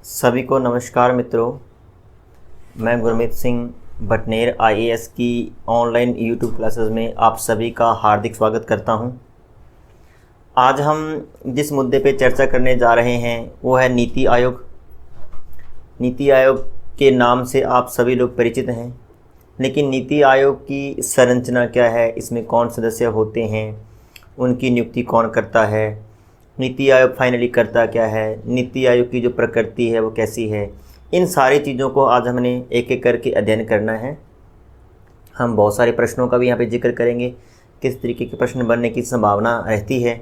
सभी को नमस्कार मित्रों। मैं गुरमीत सिंह भटनेर आईएएस की ऑनलाइन यूट्यूब क्लासेस में आप सभी का हार्दिक स्वागत करता हूं। आज हम जिस मुद्दे पे चर्चा करने जा रहे हैं वो है नीति आयोग। नीति आयोग के नाम से आप सभी लोग परिचित हैं, लेकिन नीति आयोग की संरचना क्या है, इसमें कौन सदस्य होते हैं, उनकी नियुक्ति कौन करता है, नीति आयोग फाइनली करता क्या है, नीति आयोग की जो प्रकृति है वो कैसी है, इन सारी चीज़ों को आज हमने एक एक करके अध्ययन करना है। हम बहुत सारे प्रश्नों का भी यहाँ पे जिक्र करेंगे, किस तरीके के प्रश्न बनने की संभावना रहती है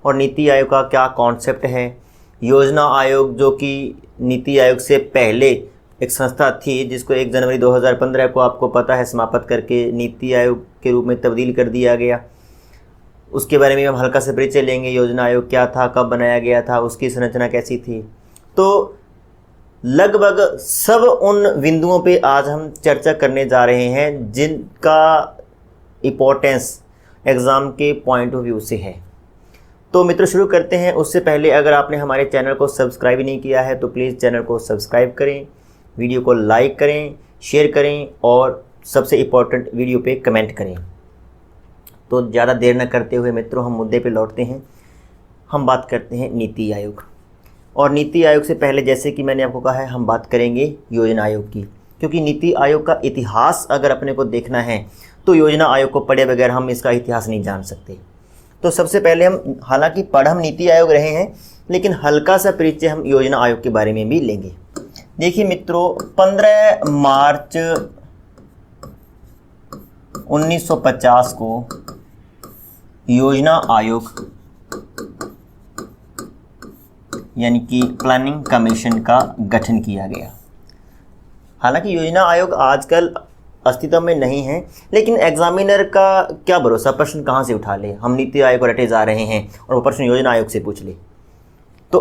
और नीति आयोग का क्या कॉन्सेप्ट है। योजना आयोग जो कि नीति आयोग से पहले एक संस्था थी जिसको 1 जनवरी 2015 को आपको पता है समाप्त करके नीति आयोग के रूप में तब्दील कर दिया गया। उसके बारे में हम हल्का से परिचय लेंगे। योजना आयोग क्या था, कब बनाया गया था, उसकी संरचना कैसी थी। तो लगभग सब उन बिंदुओं पे आज हम चर्चा करने जा रहे हैं जिनका इम्पोर्टेंस एग्ज़ाम के पॉइंट ऑफ व्यू से है। तो मित्रों शुरू करते हैं। उससे पहले अगर आपने हमारे चैनल को सब्सक्राइब नहीं किया है तो प्लीज़ चैनल को सब्सक्राइब करें, वीडियो को लाइक करें, शेयर करें और सबसे इम्पोर्टेंट वीडियो पे कमेंट करें। तो ज़्यादा देर न करते हुए मित्रों हम मुद्दे पे लौटते हैं। हम बात करते हैं नीति आयोग। और नीति आयोग से पहले जैसे कि मैंने आपको कहा है हम बात करेंगे योजना आयोग की, क्योंकि नीति आयोग का इतिहास अगर अपने को देखना है तो योजना आयोग को पढ़े बगैर हम इसका इतिहास नहीं जान सकते। तो सबसे पहले हम हालांकि पढ़ हम नीति आयोग रहे हैं, लेकिन हल्का सा परिचय हम योजना आयोग के बारे में भी लेंगे। देखिए मित्रों, 15 मार्च 1950 को योजना आयोग यानी कि प्लानिंग कमीशन का गठन किया गया। हालांकि योजना आयोग आजकल अस्तित्व में नहीं है, लेकिन एग्जामिनर का क्या भरोसा, प्रश्न कहाँ से उठा ले। हम नीति आयोग रटे जा रहे हैं और वो प्रश्न योजना आयोग से पूछ ले तो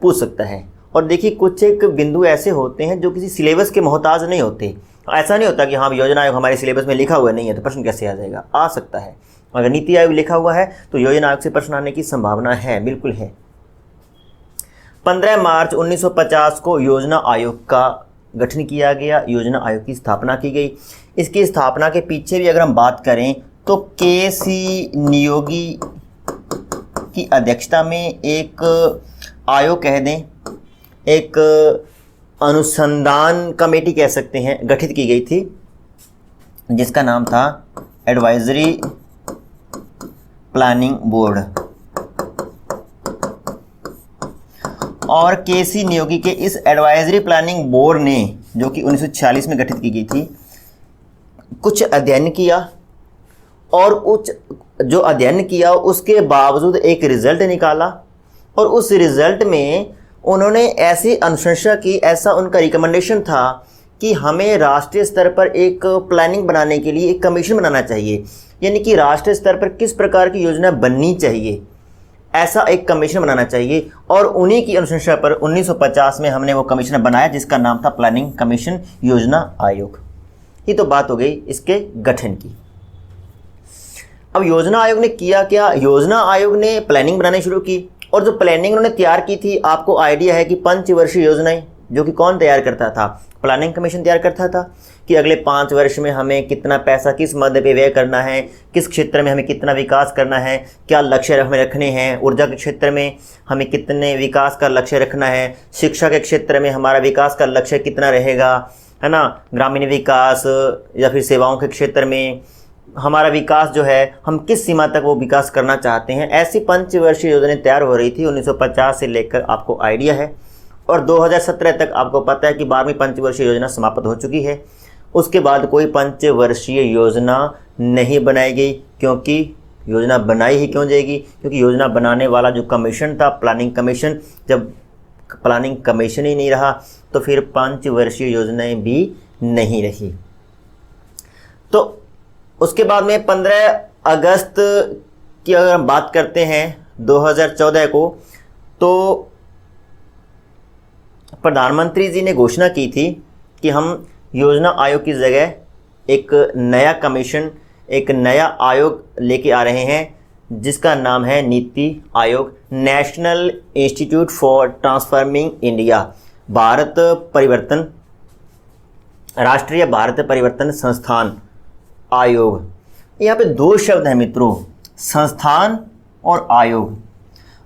पूछ सकता है। और देखिए कुछ एक बिंदु ऐसे होते हैं जो किसी सिलेबस के मोहताज नहीं होते। ऐसा नहीं होता कि हाँ योजना आयोग हमारे सिलेबस में लिखा हुआ नहीं है तो प्रश्न कैसे आ जाएगा, आ सकता है। अगर नीति आयोग लिखा हुआ है तो योजना आयोग से प्रश्न आने की संभावना है, बिल्कुल है। 15 मार्च 1950 को योजना आयोग का गठन किया गया, योजना आयोग की स्थापना की गई। इसकी स्थापना के पीछे भी अगर हम बात करें तो के.सी. नियोगी की अध्यक्षता में एक आयोग कह दें, एक अनुसंधान कमेटी कह सकते हैं, गठित की गई थी जिसका नाम था एडवाइजरी प्लानिंग बोर्ड। और के.सी. नियोगी के इस एडवाइजरी प्लानिंग बोर्ड ने, जो कि 1946 में गठित की गई थी, कुछ अध्ययन किया और उस जो अध्ययन किया उसके बावजूद एक रिजल्ट निकाला और उस रिजल्ट में उन्होंने ऐसी अनुशंसा की, ऐसा उनका रिकमेंडेशन था कि हमें राष्ट्रीय स्तर पर एक प्लानिंग बनाने के लिए एक कमीशन बनाना चाहिए, यानी कि राष्ट्रीय स्तर पर किस प्रकार की योजना बननी चाहिए, ऐसा एक कमीशन बनाना चाहिए। और उन्हीं की अनुशंसा पर 1950 में हमने वो कमीशन बनाया जिसका नाम था प्लानिंग कमीशन योजना आयोग। ये तो बात हो गई इसके गठन की। अब योजना आयोग ने किया क्या, योजना आयोग ने प्लानिंग बनानी शुरू की और जो प्लानिंग उन्होंने तैयार की थी, आपको आइडिया है कि पंचवर्षीय योजनाएं जो कि कौन तैयार करता था, प्लानिंग कमीशन तैयार करता था कि अगले 5 वर्ष में हमें कितना पैसा किस मद पे व्यय करना है, किस क्षेत्र में हमें कितना विकास करना है, क्या लक्ष्य हमें रखने हैं, ऊर्जा के क्षेत्र में हमें कितने विकास का लक्ष्य रखना है, शिक्षा के क्षेत्र में हमारा विकास का लक्ष्य कितना रहेगा, है ना, ग्रामीण विकास या फिर सेवाओं के क्षेत्र में हमारा विकास जो है हम किस सीमा तक वो विकास करना चाहते हैं। ऐसी पंचवर्षीय योजनाएं तैयार हो रही थी 1950 से लेकर, आपको आइडिया है। और 2017 तक आपको पता है कि 12वीं पंचवर्षीय योजना समाप्त हो चुकी है। उसके बाद कोई पंचवर्षीय योजना नहीं बनाई गई, क्योंकि योजना बनाई ही क्यों जाएगी, क्योंकि योजना बनाने वाला जो कमीशन था प्लानिंग कमीशन, जब प्लानिंग कमीशन ही नहीं रहा तो फिर पंचवर्षीय योजनाएं भी नहीं रही। तो उसके बाद में 15 अगस्त की अगर हम बात करते हैं 2014 को, तो प्रधानमंत्री जी ने घोषणा की थी कि हम योजना आयोग की जगह एक नया कमीशन, एक नया आयोग लेके आ रहे हैं जिसका नाम है NITI Aayog, national institute for transforming India. Bharat परिवर्तन राष्ट्रीय भारत परिवर्तन संस्थान आयोग। यहाँ पे दो शब्द हैं मित्रों, संस्थान और आयोग।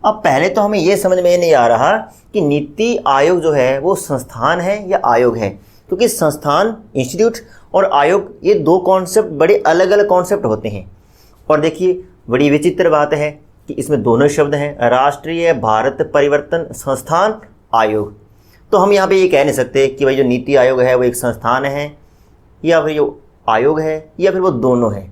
अब पहले तो हमें ये समझ में नहीं आ रहा कि नीति आयोग जो है वो संस्थान है या आयोग है, क्योंकि संस्थान इंस्टीट्यूट और आयोग ये दो कॉन्सेप्ट बड़े अलग अलग कॉन्सेप्ट होते हैं। और देखिए बड़ी विचित्र बात है कि इसमें दोनों शब्द हैं, राष्ट्रीय भारत परिवर्तन संस्थान आयोग। तो हम यहाँ पे ये कह नहीं सकते कि भाई जो नीति आयोग है वो एक संस्थान है या फिर जो आयोग है या फिर वो दोनों है।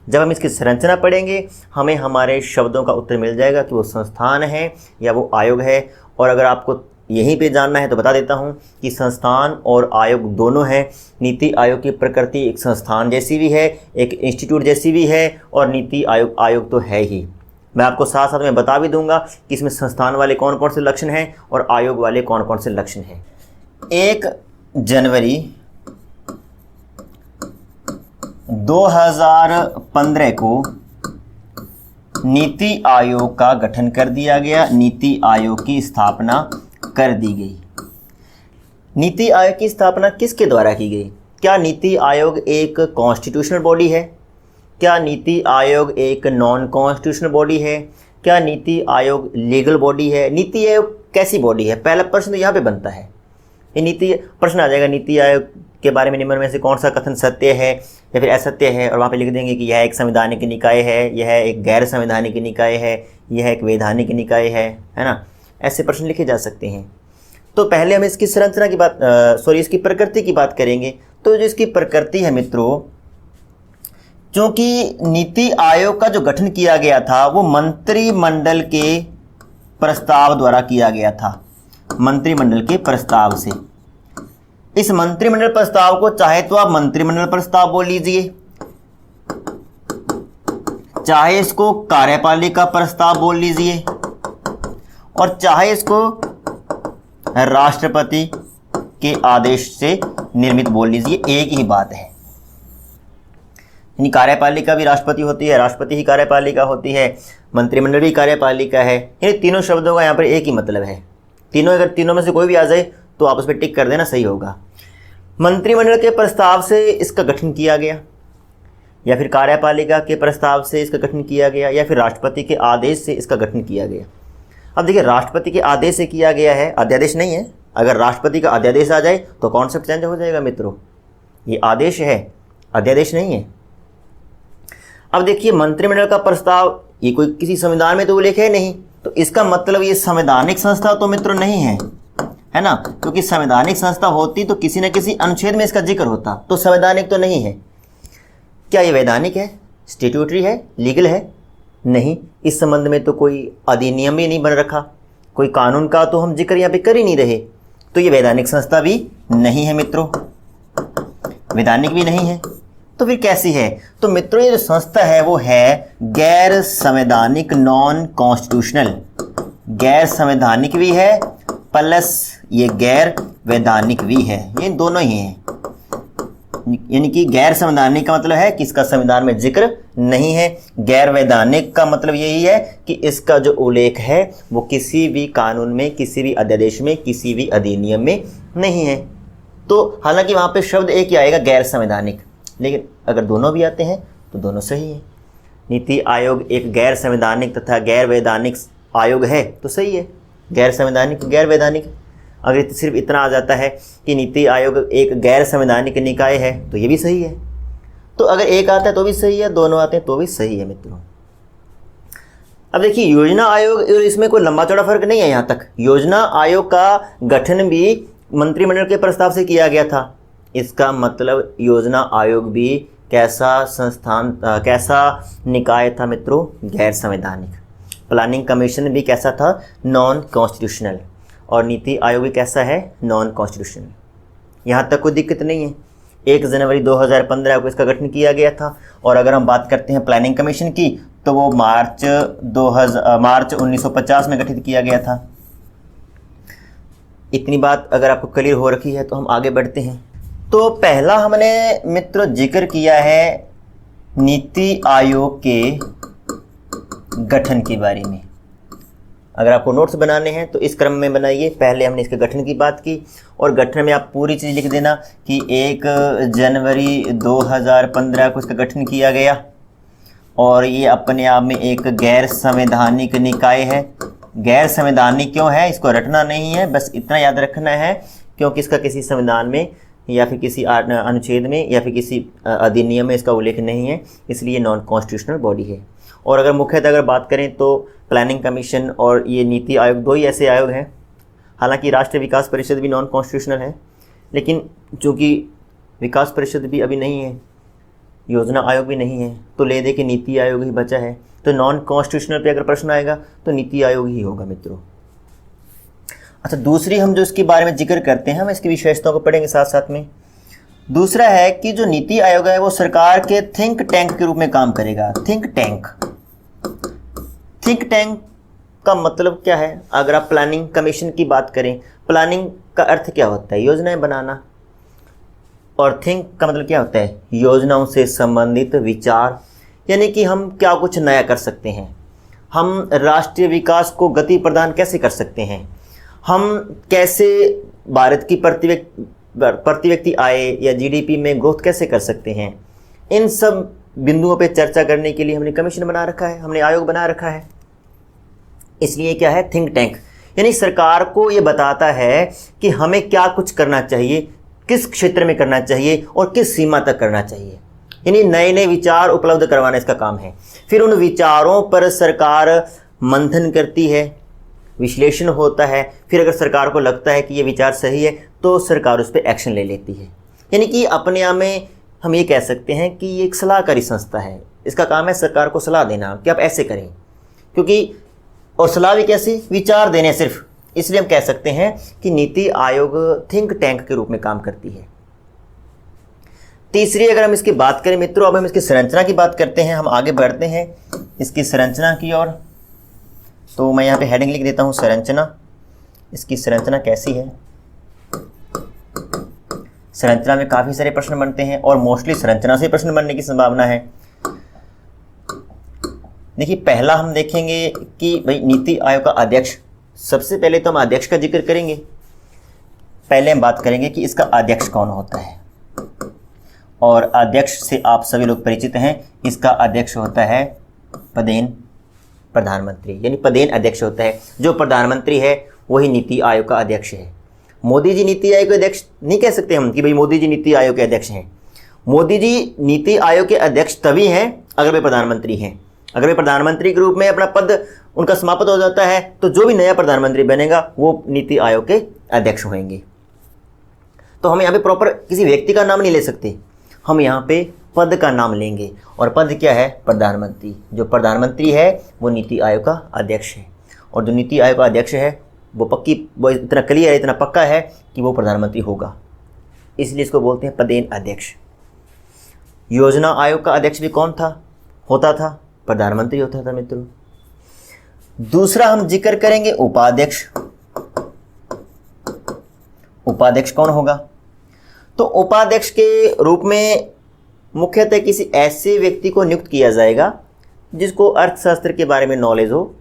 जब हम इसकी संरचना पढ़ेंगे हमें हमारे शब्दों का उत्तर मिल जाएगा कि वो संस्थान है या वो आयोग है। और अगर आपको यहीं पे जानना है तो बता देता हूँ कि संस्थान और आयोग दोनों हैं। नीति आयोग की प्रकृति एक संस्थान जैसी भी है, एक इंस्टीट्यूट जैसी भी है, और नीति आयोग तो है ही। मैं आपको साथ साथ में बता भी दूंगा कि इसमें संस्थान वाले कौन कौन से लक्षण हैं और आयोग वाले कौन कौन से लक्षण हैं। 1 जनवरी 2015 को नीति आयोग का गठन कर दिया गया, नीति आयोग की स्थापना कर दी गई। नीति आयोग की स्थापना किसके द्वारा की गई? क्या नीति आयोग एक कॉन्स्टिट्यूशनल बॉडी है? क्या नीति आयोग एक नॉन कॉन्स्टिट्यूशनल बॉडी है? क्या नीति आयोग लीगल बॉडी है? नीति आयोग कैसी बॉडी है? पहला प्रश्न तो यहाँ पे बनता है। ये नीति प्रश्न आ जाएगा, नीति आयोग के बारे में निम्न में से कौन सा कथन सत्य है या फिर असत्य है, और वहाँ पे लिख देंगे कि यह एक संवैधानिक निकाय है, यह एक गैर संवैधानिक निकाय है, यह एक वैधानिक निकाय है ना। ऐसे प्रश्न लिखे जा सकते हैं। तो पहले हम इसकी संरचना की बात इसकी प्रकृति की बात करेंगे। तो जो इसकी प्रकृति है मित्रों, क्योंकि नीति आयोग का जो गठन किया गया था वो मंत्रिमंडल के प्रस्ताव द्वारा किया गया था, मंत्रिमंडल के प्रस्ताव से। इस मंत्रिमंडल प्रस्ताव को चाहे तो आप मंत्रिमंडल प्रस्ताव बोल लीजिए, चाहे इसको कार्यपालिका प्रस्ताव बोल लीजिए, और चाहे इसको राष्ट्रपति के आदेश से निर्मित बोल लीजिए, एक ही बात है। यानी कार्यपालिका भी राष्ट्रपति होती है, राष्ट्रपति ही कार्यपालिका होती है, मंत्रिमंडल भी कार्यपालिका है। यानी तीनों शब्दों का यहाँ पर एक ही मतलब है। अगर तीनों में से कोई भी आ जाए तो आप उस पर टिक कर देना, सही होगा। मंत्रिमंडल के प्रस्ताव से इसका गठन किया गया, या फिर कार्यपालिका के प्रस्ताव से इसका गठन किया गया, या फिर राष्ट्रपति के आदेश से इसका गठन किया गया। अब देखिए, राष्ट्रपति के आदेश से किया गया है, अध्यादेश नहीं है। अगर राष्ट्रपति का अध्यादेश आ जाए तो कॉन्सेप्ट चेंज हो जाएगा मित्रों। ये आदेश है, अध्यादेश नहीं है। अब देखिए, मंत्रिमंडल का प्रस्ताव ये कोई किसी संविधान में तो उल्लेख है नहीं, तो इसका मतलब ये संवैधानिक संस्था तो मित्रों नहीं है ना, क्योंकि संवैधानिक संस्था होती तो किसी न किसी अनुच्छेद में इसका जिक्र होता, तो संवैधानिक तो नहीं है। क्या ये वैधानिक है, स्टैट्यूटरी है, लीगल है? नहीं। इस संबंध में तो कोई अधिनियम भी नहीं बन रखा, कोई कानून का तो हम जिक्र यहाँ पे कर ही नहीं रहे, तो ये वैधानिक संस्था भी नहीं है मित्रों, वैधानिक भी नहीं है। तो फिर कैसी है? तो मित्रों ये जो संस्था है वो है गैर संवैधानिक, नॉन कॉन्स्टिट्यूशनल। गैर संवैधानिक भी है प्लस ये गैर वैधानिक भी है, ये दोनों ही हैं। यानी कि गैर संवैधानिक का मतलब है कि इसका संविधान में जिक्र नहीं है, गैर वैधानिक का मतलब यही है कि इसका जो उल्लेख है वो किसी भी कानून में, किसी भी अध्यादेश में, किसी भी अधिनियम में नहीं है। तो हालांकि वहाँ पे शब्द एक ही आएगा, गैर संवैधानिक, लेकिन अगर दोनों भी आते हैं तो दोनों सही है। नीति आयोग एक गैर संवैधानिक तथा गैर वैधानिक आयोग है तो सही है, गैर संवैधानिक, गैर वैधानिक। अगर सिर्फ इतना आ जाता है कि नीति आयोग एक गैर संवैधानिक निकाय है तो ये भी सही है। तो अगर एक आता है तो भी सही है, दोनों आते हैं तो भी सही है मित्रों। अब देखिए, योजना आयोग और इसमें कोई लंबा चौड़ा फर्क नहीं है। यहाँ तक योजना आयोग का गठन भी मंत्रिमंडल के प्रस्ताव से किया गया था। इसका मतलब योजना आयोग भी कैसा संस्थान, कैसा निकाय था मित्रों? गैर संवैधानिक। प्लानिंग कमीशन भी कैसा था? Non constitutional. और नीति आयोग भी कैसा है? Non constitutional. यहाँ तक कोई दिक्कत नहीं है। 1 जनवरी 2015 को इसका गठन किया गया था। और अगर हम बात करते हैं प्लानिंग कमीशन की तो वो मार्च 1950 में गठित किया गया था। इतनी बात अगर आपको क्लियर हो रखी है तो हम आगे बढ़ते हैं। तो पहला हमने मित्रों जिक्र किया है नीति आयोग के गठन के बारे में। अगर आपको नोट्स बनाने हैं तो इस क्रम में बनाइए। पहले हमने इसके गठन की बात की और गठन में आप पूरी चीज़ लिख देना कि 1 जनवरी 2015 को इसका गठन किया गया और ये अपने आप में एक गैर संवैधानिक निकाय है। गैर संवैधानिक क्यों है, इसको रटना नहीं है, बस इतना याद रखना है क्योंकि इसका किसी संविधान में या फिर किसी अनुच्छेद में या फिर किसी अधिनियम में इसका उल्लेख नहीं है, इसलिए नॉन कॉन्स्टिट्यूशनल बॉडी है। और अगर मुख्यतः अगर बात करें तो प्लानिंग कमीशन और ये नीति आयोग, दो ही ऐसे आयोग हैं। हालांकि राष्ट्रीय विकास परिषद भी नॉन कॉन्स्टिट्यूशनल है, लेकिन चूँकि विकास परिषद भी अभी नहीं है, योजना आयोग भी नहीं है, तो ले दे के नीति आयोग ही बचा है। तो नॉन कॉन्स्टिट्यूशनल पे अगर प्रश्न आएगा तो नीति आयोग ही होगा मित्रों। अच्छा, दूसरी हम जो इसके बारे में जिक्र करते हैं, हम इसकी विशेषताओं को पढ़ेंगे साथ साथ में। दूसरा है कि जो नीति आयोग है वो सरकार के थिंक टैंक के रूप में काम करेगा। थिंक टैंक, थिंक टैंक का मतलब क्या है? अगर आप प्लानिंग कमीशन की बात करें, प्लानिंग का अर्थ क्या होता है? योजनाएं बनाना। और थिंक का मतलब क्या होता है? योजनाओं से संबंधित विचार, यानी कि हम क्या कुछ नया कर सकते हैं, हम राष्ट्रीय विकास को गति प्रदान कैसे कर सकते हैं, हम कैसे भारत की प्रति व्यक्ति आय या जीडीपी में ग्रोथ कैसे कर सकते हैं। इन सब बिंदुओं पे चर्चा करने के लिए हमने कमीशन बना रखा है, हमने आयोग बना रखा है। इसलिए क्या है? थिंक टैंक, यानी सरकार को ये बताता है कि हमें क्या कुछ करना चाहिए, किस क्षेत्र में करना चाहिए और किस सीमा तक करना चाहिए। यानी नए नए विचार उपलब्ध करवाना इसका काम है। फिर उन विचारों पर सरकार मंथन करती है, विश्लेषण होता है। फिर अगर सरकार को लगता है कि ये विचार सही है तो सरकार उस पर एक्शन ले लेती है। यानी कि अपने आप में हम ये कह सकते हैं कि ये एक सलाहकारी संस्था है। इसका काम है सरकार को सलाह देना कि आप ऐसे करें, क्योंकि और सलाह भी कैसे? विचार देने सिर्फ। इसलिए हम कह सकते हैं कि नीति आयोग थिंक टैंक के रूप में काम करती है। तीसरी अगर हम इसकी बात करें मित्रों, अब हम इसकी संरचना की बात करते हैं। हम आगे बढ़ते हैं इसकी संरचना की ओर। तो मैं यहाँ पे हेडिंग लिख देता हूँ, संरचना। इसकी संरचना कैसी है? संरचना में काफ़ी सारे प्रश्न बनते हैं और मोस्टली संरचना से प्रश्न बनने की संभावना है। देखिए, पहला हम देखेंगे कि भाई नीति आयोग का अध्यक्ष। सबसे पहले तो हम अध्यक्ष का जिक्र करेंगे। पहले हम बात करेंगे कि इसका अध्यक्ष कौन होता है, और अध्यक्ष से आप सभी लोग परिचित हैं। इसका अध्यक्ष होता है पदेन प्रधानमंत्री, यानी पदेन अध्यक्ष होता है। जो प्रधानमंत्री है वही नीति आयोग का अध्यक्ष है। मोदी जी नीति आयोग के अध्यक्ष नहीं कह सकते हम कि भाई मोदी जी नीति आयोग के अध्यक्ष हैं। मोदी जी नीति आयोग के अध्यक्ष तभी हैं अगर वे प्रधानमंत्री हैं। अगर वे प्रधानमंत्री के रूप में अपना पद उनका समाप्त हो जाता है तो जो भी नया प्रधानमंत्री बनेगा वो नीति आयोग के अध्यक्ष होंगे। तो हम यहाँ पे प्रॉपर किसी व्यक्ति का नाम नहीं ले सकते, हम यहाँ पे पद का नाम लेंगे। और पद क्या है? प्रधानमंत्री। जो प्रधानमंत्री है वो नीति आयोग का अध्यक्ष है, और जो नीति आयोग का अध्यक्ष है वो इतना क्लियर है, इतना पक्का है कि वो प्रधानमंत्री होगा। इसलिए इसको बोलते हैं पदेन अध्यक्ष। योजना आयोग का अध्यक्ष भी कौन होता था? प्रधानमंत्री होता था मित्रों। दूसरा हम जिक्र करेंगे उपाध्यक्ष। उपाध्यक्ष कौन होगा? तो उपाध्यक्ष के रूप में मुख्यतः किसी ऐसे व्यक्ति को नियुक्त किया जाएगा जिसको अर्थशास्त्र के बारे में नॉलेज हो,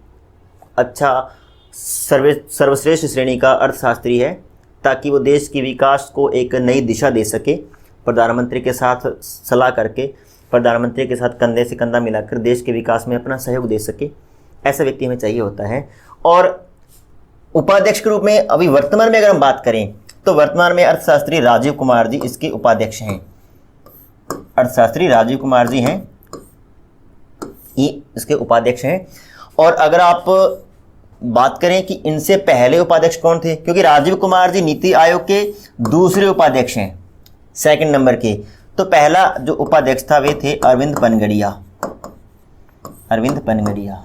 अच्छा सर्वश्रेष्ठ श्रेणी का अर्थशास्त्री है, ताकि वो देश के विकास को एक नई दिशा दे सके। प्रधानमंत्री के साथ सलाह करके, प्रधानमंत्री के साथ कंधे से कंधा मिलाकर देश के विकास में अपना सहयोग दे सके, ऐसा व्यक्ति हमें चाहिए होता है। और उपाध्यक्ष के रूप में अभी वर्तमान में अगर हम बात करें तो वर्तमान में अर्थशास्त्री राजीव कुमार जी इसके उपाध्यक्ष हैं। अर्थशास्त्री राजीव कुमार जी हैं, ये इसके उपाध्यक्ष हैं। और अगर आप बात करें कि इनसे पहले उपाध्यक्ष कौन थे, क्योंकि राजीव कुमार जी नीति आयोग के दूसरे उपाध्यक्ष हैं, सेकंड नंबर के। तो पहला जो उपाध्यक्ष था वे थे अरविंद पनगड़िया। अरविंद पनगड़िया।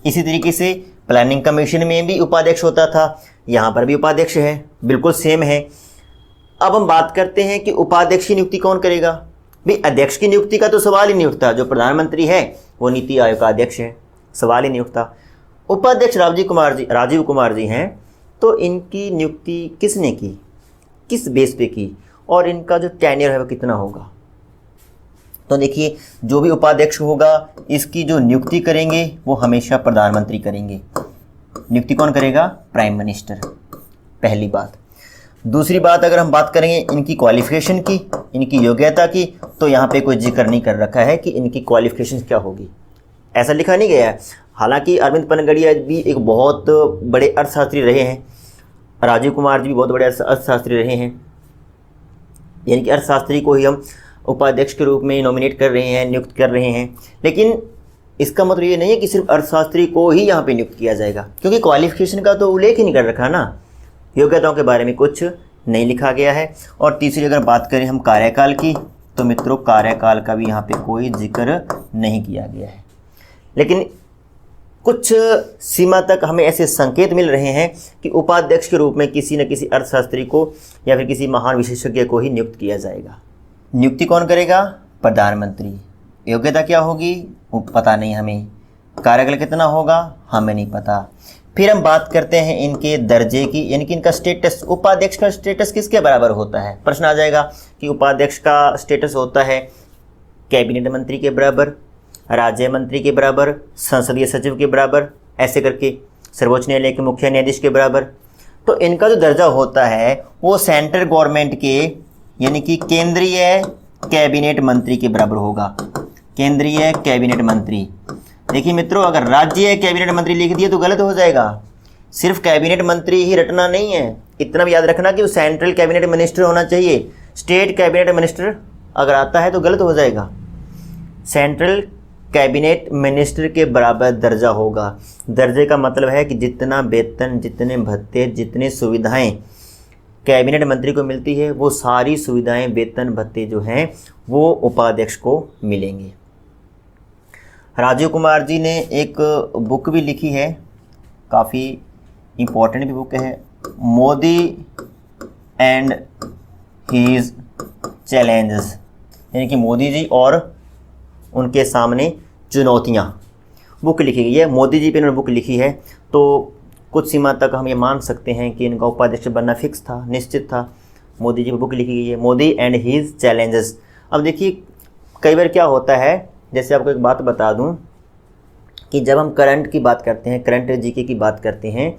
इसी तरीके से प्लानिंग कमीशन में भी उपाध्यक्ष होता था, यहाँ पर भी उपाध्यक्ष है, बिल्कुल सेम है। अब हम बात करते हैं कि उपाध्यक्ष की नियुक्ति कौन करेगा। भाई अध्यक्ष की नियुक्ति का तो सवाल ही नहीं उठता, जो प्रधानमंत्री है वो नीति आयोग का अध्यक्ष है, सवाल ही नहीं उठता। उपाध्यक्ष राजीव कुमार जी हैं, तो इनकी नियुक्ति किसने की, किस बेस पे की, और इनका जो टेन्योर है वो कितना होगा। तो देखिए, जो भी उपाध्यक्ष होगा इसकी जो नियुक्ति करेंगे वो हमेशा प्रधानमंत्री करेंगे। नियुक्ति कौन करेगा? प्राइम मिनिस्टर, पहली बात। दूसरी बात, अगर हम बात करेंगे इनकी क्वालिफिकेशन की, इनकी योग्यता की, तो यहाँ पे कोई जिक्र नहीं कर रखा है कि इनकी क्वालिफिकेशन क्या होगी, ऐसा लिखा नहीं गया है। हालांकि अरविंद पनगड़िया भी एक बहुत बड़े अर्थशास्त्री रहे हैं, राजीव कुमार जी भी बहुत बड़े अर्थशास्त्री रहे हैं, यानी कि अर्थशास्त्री को ही हम उपाध्यक्ष के रूप में नॉमिनेट कर रहे हैं, नियुक्त कर रहे हैं। लेकिन इसका मतलब ये नहीं है कि सिर्फ अर्थशास्त्री को ही यहाँ पे नियुक्त किया जाएगा, क्योंकि क्वालिफिकेशन का तो उल्लेख ही नहीं कर रखा ना, योग्यताओं के बारे में कुछ नहीं लिखा गया है। और तीसरी अगर बात करें हम कार्यकाल की, तो मित्रों कार्यकाल का भी यहाँ पे कोई जिक्र नहीं किया गया है। लेकिन कुछ सीमा तक हमें ऐसे संकेत मिल रहे हैं कि उपाध्यक्ष के रूप में किसी न किसी अर्थशास्त्री को या फिर किसी महान विशेषज्ञ को ही नियुक्त किया जाएगा। नियुक्ति कौन करेगा? प्रधानमंत्री। योग्यता क्या होगी? वो पता नहीं हमें। कार्यकाल कितना होगा? हमें नहीं पता। फिर हम बात करते हैं इनके दर्जे की, यानी कि इनका स्टेटस, उपाध्यक्ष का स्टेटस किसके बराबर होता है? प्रश्न आ जाएगा कि उपाध्यक्ष का स्टेटस होता है कैबिनेट मंत्री के बराबर, राज्य मंत्री के बराबर, संसदीय सचिव के बराबर, ऐसे करके सर्वोच्च न्यायालय के मुख्य न्यायाधीश के बराबर। तो इनका जो दर्जा होता है वो सेंट्रल गवर्नमेंट के, यानी कि केंद्रीय कैबिनेट मंत्री के बराबर होगा। केंद्रीय कैबिनेट मंत्री। देखिए मित्रों, अगर राज्य कैबिनेट मंत्री लिख दिए तो गलत हो जाएगा। सिर्फ कैबिनेट मंत्री ही रटना नहीं है, इतना भी याद रखना कि वो सेंट्रल कैबिनेट मिनिस्टर होना चाहिए। स्टेट कैबिनेट मिनिस्टर अगर आता है तो गलत हो जाएगा। सेंट्रल कैबिनेट मिनिस्टर के बराबर दर्जा होगा। दर्जे का मतलब है कि जितना वेतन, जितने भत्ते, जितनी सुविधाएं कैबिनेट मंत्री को मिलती है, वो सारी सुविधाएं, वेतन, भत्ते जो हैं वो उपाध्यक्ष को मिलेंगे। राजीव कुमार जी ने एक बुक भी लिखी है, काफ़ी इम्पोर्टेंट भी बुक है, मोदी एंड हीज चैलेंजेस, यानी कि मोदी जी और उनके सामने चुनौतियाँ, बुक लिखी गई है। मोदी जी पे इन्होंने बुक लिखी है, तो कुछ सीमा तक हम ये मान सकते हैं कि इनका उपाध्यक्ष बनना फिक्स था, निश्चित था। मोदी जी पे बुक लिखी गई है, मोदी एंड हीज चैलेंजेस। अब देखिए, कई बार क्या होता है, जैसे आपको एक बात बता दूं कि जब हम करंट की बात करते हैं, करंट जीके की बात करते हैं,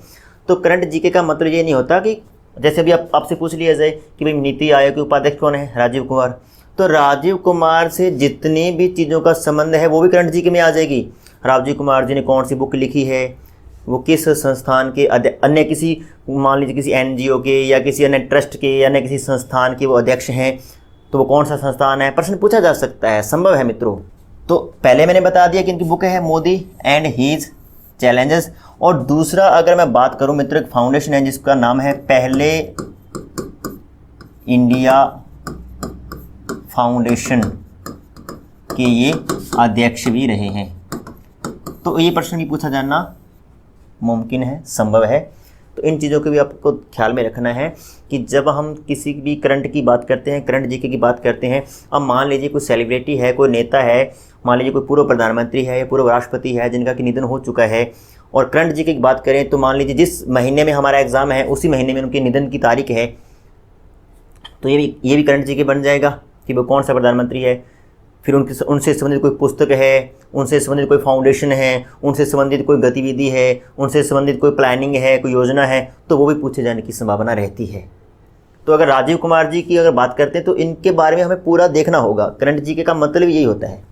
तो करंट जीके का मतलब ये नहीं होता कि जैसे अभी आपसे पूछ लिया जाए कि भाई नीति आयोग के उपाध्यक्ष कौन है? राजीव कुमार। तो राजीव कुमार से जितनी भी चीज़ों का संबंध है वो भी करंट जीके में आ जाएगी। राजीव कुमार जी ने कौन सी बुक लिखी है, वो किस संस्थान के अन्य किसी, मान लीजिए किसी एनजीओ के या किसी अन्य ट्रस्ट के या अन्य किसी संस्थान के वो अध्यक्ष हैं, तो वो कौन सा संस्थान है, प्रश्न पूछा जा सकता है, संभव है मित्रों। तो पहले मैंने बता दिया कि इनकी बुक है मोदी एंड हीज चैलेंजेस। और दूसरा अगर मैं बात करूं मित्रों, एक फाउंडेशन है जिसका नाम है पहले इंडिया फाउंडेशन के ये अध्यक्ष भी रहे हैं। तो ये प्रश्न भी पूछा जाना मुमकिन है, संभव है। तो इन चीज़ों को भी आपको ख्याल में रखना है कि जब हम किसी भी करंट की बात करते हैं, करंट जीके की बात करते हैं, अब मान लीजिए कोई सेलिब्रिटी है, कोई नेता है, मान लीजिए कोई पूर्व प्रधानमंत्री है या पूर्व राष्ट्रपति है जिनका कि निधन हो चुका है, और करंट जीके की बात करें तो मान लीजिए जिस महीने में हमारा एग्ज़ाम है उसी महीने में उनके निधन की तारीख है, तो ये भी करंट जीके बन जाएगा कि वो कौन सा प्रधानमंत्री है। फिर उनसे संबंधित कोई पुस्तक है, उनसे संबंधित कोई फाउंडेशन है, उनसे संबंधित कोई गतिविधि है, उनसे संबंधित कोई प्लानिंग है, कोई योजना है, तो वो भी पूछे जाने की संभावना रहती है। तो अगर राजीव कुमार जी की अगर बात करते हैं तो इनके बारे में हमें पूरा देखना होगा। करंट जीके का मतलब यही होता है।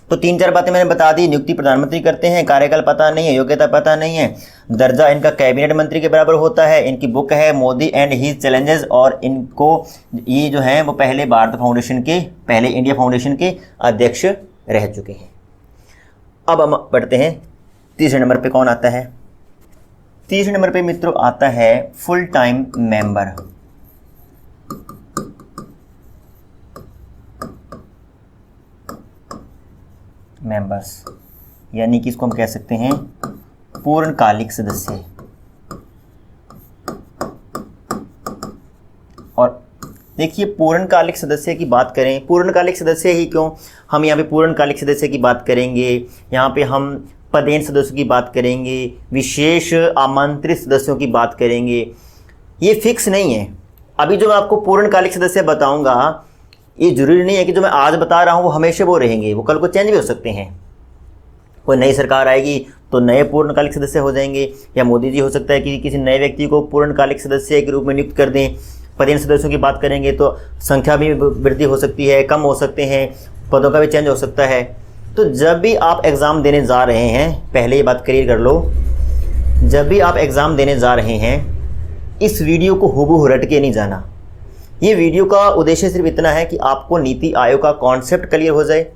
तो 3-4 बातें मैंने बता दी। नियुक्ति प्रधानमंत्री करते हैं, कार्यकाल पता नहीं है, योग्यता पता नहीं है, दर्जा इनका कैबिनेट मंत्री के बराबर होता है, इनकी बुक है मोदी एंड हीज चैलेंजेस, और इनको ये जो है वो पहले भारत फाउंडेशन के, पहले इंडिया फाउंडेशन के अध्यक्ष रह चुके हैं। अब हम बढ़ते हैं तीसरे नंबर पे। कौन आता है? तीसरे नंबर पे मित्रों आता है फुल टाइम मेंबर। मेंबर्स यानी कि इसको हम कह सकते हैं पूर्णकालिक सदस्य। और देखिए, पूर्णकालिक सदस्य की बात करें, पूर्णकालिक सदस्य ही क्यों, हम यहाँ पे पूर्णकालिक सदस्य की बात करेंगे, यहाँ पे हम पदेन सदस्यों की बात करेंगे, विशेष आमंत्रित सदस्यों की बात करेंगे। ये फिक्स नहीं है। अभी जो मैं आपको पूर्णकालिक सदस्य बताऊंगा, ये जरूरी नहीं है कि जो मैं आज बता रहा हूँ वो हमेशा वो रहेंगे, वो कल को चेंज भी हो सकते हैं। कोई नई सरकार आएगी तो नए पूर्णकालिक सदस्य हो जाएंगे, या मोदी जी हो सकता है कि किसी नए व्यक्ति को पूर्णकालिक सदस्य के रूप में नियुक्त कर दें। पदेन सदस्यों की बात करेंगे तो संख्या भी वृद्धि हो सकती है, कम हो सकते हैं, पदों का भी चेंज हो सकता है। तो जब भी आप एग्ज़ाम देने जा रहे हैं, पहले ये बात क्लियर कर लो, जब भी आप एग्ज़ाम देने जा रहे हैं इस वीडियो को हूबहू रट के नहीं जाना। ये वीडियो का उद्देश्य सिर्फ इतना है कि आपको नीति आयोग का कॉन्सेप्ट क्लियर हो जाए,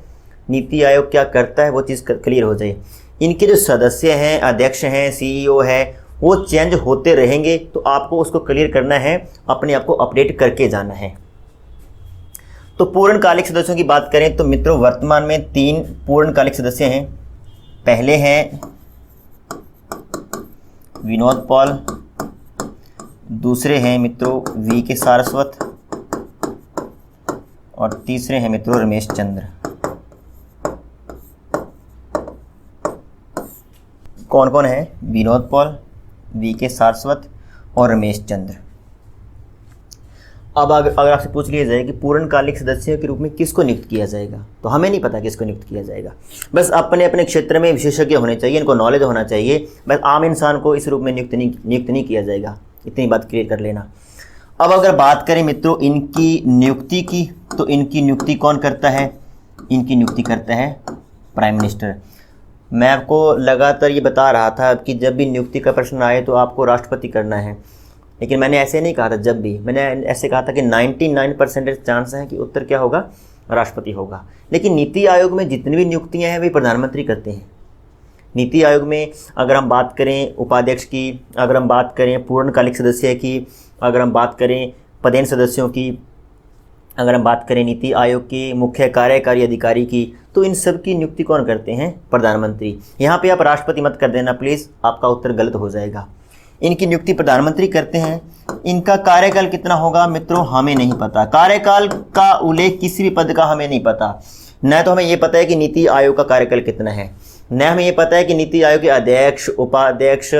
नीति आयोग क्या करता है वो चीज़ क्लियर हो जाए। इनके जो सदस्य हैं, अध्यक्ष हैं, सीईओ है, वो चेंज होते रहेंगे, तो आपको उसको क्लियर करना है, अपने आप को अपडेट करके जाना है। तो पूर्णकालिक सदस्यों की बात करें तो मित्रों वर्तमान में 3 पूर्णकालिक सदस्य हैं। पहले हैं विनोद पॉल, दूसरे हैं मित्रों वी के सारस्वत, और तीसरे हैं मित्रों रमेश चंद्र। कौन कौन है? विनोद पॉल, वी के सारस्वत और रमेश चंद्र। अब अगर आपसे पूछ लिया जाए कि पूर्णकालिक सदस्य के रूप में किसको नियुक्त किया जाएगा, तो हमें नहीं पता किसको नियुक्त किया जाएगा। बस अपने अपने क्षेत्र में विशेषज्ञ होने चाहिए, इनको नॉलेज होना चाहिए। बस आम इंसान को इस रूप में नियुक्त नहीं किया जाएगा, इतनी बात क्लियर कर लेना। अब अगर बात करें मित्रों इनकी नियुक्ति की, तो इनकी नियुक्ति कौन करता है? इनकी नियुक्ति करता है प्राइम मिनिस्टर। मैं आपको लगातार ये बता रहा था कि जब भी नियुक्ति का प्रश्न आए तो आपको राष्ट्रपति करना है, लेकिन मैंने ऐसे नहीं कहा था। जब भी मैंने ऐसे कहा था कि 99% चांस है कि उत्तर क्या होगा? राष्ट्रपति होगा। लेकिन नीति आयोग में जितनी भी नियुक्तियां हैं वे प्रधानमंत्री करते हैं। नीति आयोग में अगर हम बात करें उपाध्यक्ष की, अगर हम बात करें पूर्णकालिक सदस्य की, अगर हम बात करें पदेन सदस्यों की, अगर हम बात करें नीति आयोग के मुख्य कार्यकारी अधिकारी की, तो इन सब की नियुक्ति कौन करते हैं? प्रधानमंत्री। यहाँ पे आप राष्ट्रपति मत कर देना प्लीज़, आपका उत्तर गलत हो जाएगा। इनकी नियुक्ति प्रधानमंत्री करते हैं। इनका कार्यकाल कितना होगा मित्रों? हमें नहीं पता। कार्यकाल का उल्लेख किसी भी पद का हमें नहीं पता। न तो हमें ये पता है कि नीति आयोग का कार्यकाल कितना है, न हमें ये पता है कि नीति आयोग के अध्यक्ष, उपाध्यक्ष,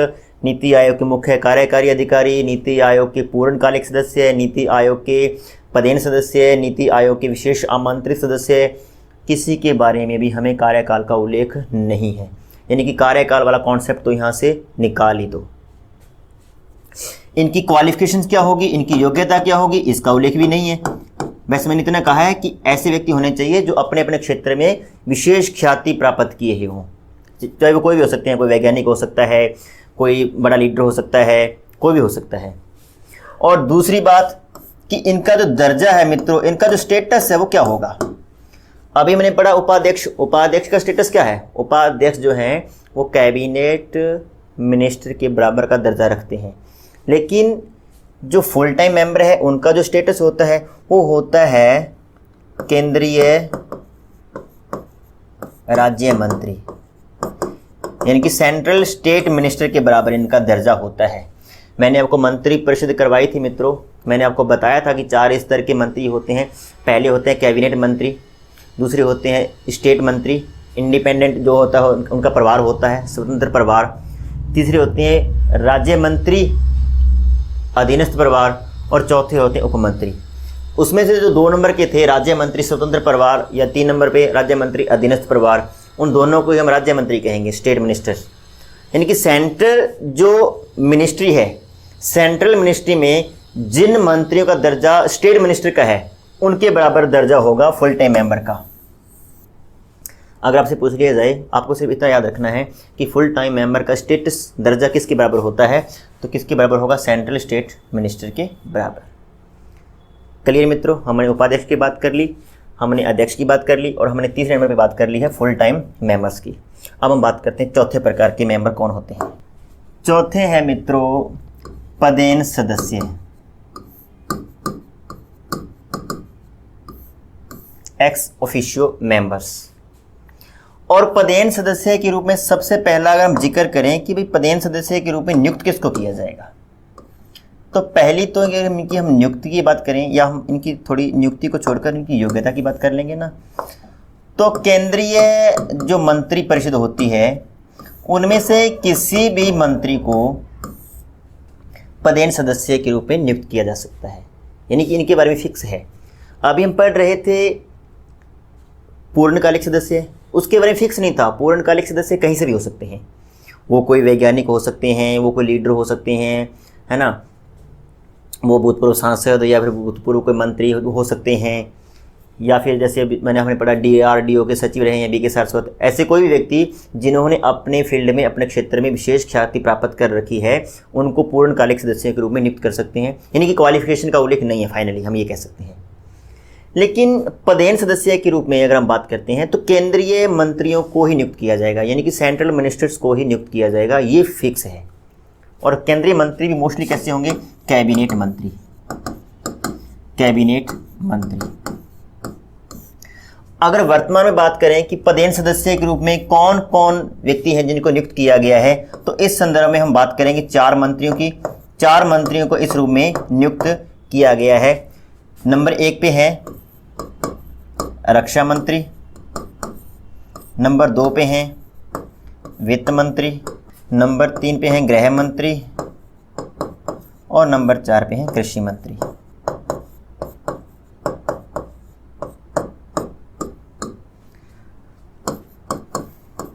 नीति आयोग के मुख्य कार्यकारी अधिकारी, नीति आयोग के पूर्णकालिक सदस्य, नीति आयोग के पदेन सदस्य, नीति आयोग के विशेष आमंत्रित सदस्य, किसी के बारे में भी हमें कार्यकाल का उल्लेख नहीं है। यानी कि कार्यकाल वाला कॉन्सेप्ट तो यहाँ से निकाल ही दो। इनकी क्वालिफिकेशंस क्या होगी, इनकी योग्यता क्या होगी, इसका उल्लेख भी नहीं है। वैसे मैंने इतना कहा है कि ऐसे व्यक्ति होने चाहिए जो अपने अपने क्षेत्र में विशेष ख्याति प्राप्त किए हों। चाहे वो कोई भी हो सकते हैं, कोई वैज्ञानिक हो सकता है, कोई बड़ा लीडर हो सकता है, कोई भी हो सकता है। और दूसरी बात कि इनका जो दर्जा है मित्रों, इनका जो स्टेटस है वो क्या होगा? अभी मैंने पढ़ा उपाध्यक्ष, उपाध्यक्ष का स्टेटस क्या है? उपाध्यक्ष जो हैं वो कैबिनेट मिनिस्टर के बराबर का दर्जा रखते हैं। लेकिन जो फुल टाइम मेंबर है उनका जो स्टेटस होता है वो होता है केंद्रीय राज्य मंत्री, यानी कि सेंट्रल स्टेट मिनिस्टर के बराबर इनका दर्जा होता है। मैंने आपको मंत्री परिषद करवाई थी मित्रों, मैंने आपको बताया था कि 4 स्तर के मंत्री होते हैं। पहले होते हैं कैबिनेट मंत्री, दूसरे होते हैं स्टेट मंत्री, इंडिपेंडेंट जो होता है उनका परिवार होता है, स्वतंत्र परिवार। तीसरे होते हैं राज्य मंत्री, अधीनस्थ परिवार, और चौथे होते हैं उपमंत्री। उसमें से जो 2 नंबर के थे राज्य मंत्री स्वतंत्र परिवार, या 3 नंबर पे राज्य मंत्री अधीनस्थ परिवार, उन दोनों को ही हम राज्य मंत्री कहेंगे, स्टेट मिनिस्टर। यानी कि सेंट्रल जो मिनिस्ट्री है, सेंट्रल मिनिस्ट्री में जिन मंत्रियों का दर्जा स्टेट मिनिस्टर का है उनके बराबर दर्जा होगा फुल टाइम मेंबर का। अगर आपसे पूछ लिया जाए, आपको सिर्फ इतना याद रखना है कि फुल टाइम मेंबर का स्टेटस दर्जा किसके बराबर होता है, तो किसके बराबर होगा? सेंट्रल स्टेट मिनिस्टर के बराबर। क्लियर मित्रों? हमने उपाध्यक्ष की बात कर ली, हमने अध्यक्ष की बात कर ली, और हमने तीसरे नंबर पे बात कर ली है फुल टाइम मेंबर्स की। अब हम बात करते हैं चौथे प्रकार के मेंबर कौन होते हैं। चौथे हैं मित्रों पदेन सदस्य, एक्स ऑफिशियो मेंबर्स। और पदेन सदस्य के रूप में सबसे पहला अगर हम जिक्र करें कि भाई पदेन सदस्य के रूप में नियुक्त किसको किया जाएगा, तो पहली तो इनकी हम नियुक्ति की बात करें, या हम इनकी थोड़ी नियुक्ति को छोड़कर इनकी योग्यता की बात कर लेंगे ना, तो केंद्रीय जो मंत्री परिषद होती है उनमें से किसी भी मंत्री को पदेन सदस्य के रूप में नियुक्त किया जा सकता है। यानी कि इनके बारे में फिक्स है। अभी हम पढ़ रहे थे पूर्णकालिक सदस्य, उसके बारे में फिक्स नहीं था। पूर्णकालिक सदस्य कहीं से भी हो सकते हैं, वो कोई वैज्ञानिक हो सकते हैं, वो कोई लीडर हो सकते हैं, है ना, वो भूतपूर्व सांसद या फिर भूतपूर्व कोई मंत्री हो सकते हैं, या फिर जैसे अभी हमने पढ़ा DRDO के सचिव रहे हैं BK सारस्वत। ऐसे कोई भी व्यक्ति जिन्होंने अपने फील्ड में, अपने क्षेत्र में विशेष ख्याति प्राप्त कर रखी है, उनको पूर्णकालिक सदस्य के रूप में नियुक्त कर सकते हैं। यानी कि क्वालिफिकेशन का उल्लेख नहीं है, फाइनली हम ये कह सकते हैं। लेकिन पदेन सदस्य के रूप में अगर हम बात करते हैं तो केंद्रीय मंत्रियों को ही नियुक्त किया जाएगा, यानी कि सेंट्रल मिनिस्टर्स को ही नियुक्त किया जाएगा, ये फिक्स है। और केंद्रीय मंत्री भी मोस्टली कैसे होंगे? कैबिनेट मंत्री, कैबिनेट मंत्री। अगर वर्तमान में बात करें कि पदेन सदस्य के रूप में कौन कौन व्यक्ति हैं जिनको नियुक्त किया गया है, तो इस संदर्भ में हम बात करेंगे 4 मंत्रियों की। 4 मंत्रियों को इस रूप में नियुक्त किया गया है। नंबर 1 पे है रक्षा मंत्री, नंबर 2 पे हैं वित्त मंत्री, नंबर 3 पे हैं गृह मंत्री और नंबर 4 पे हैं कृषि मंत्री।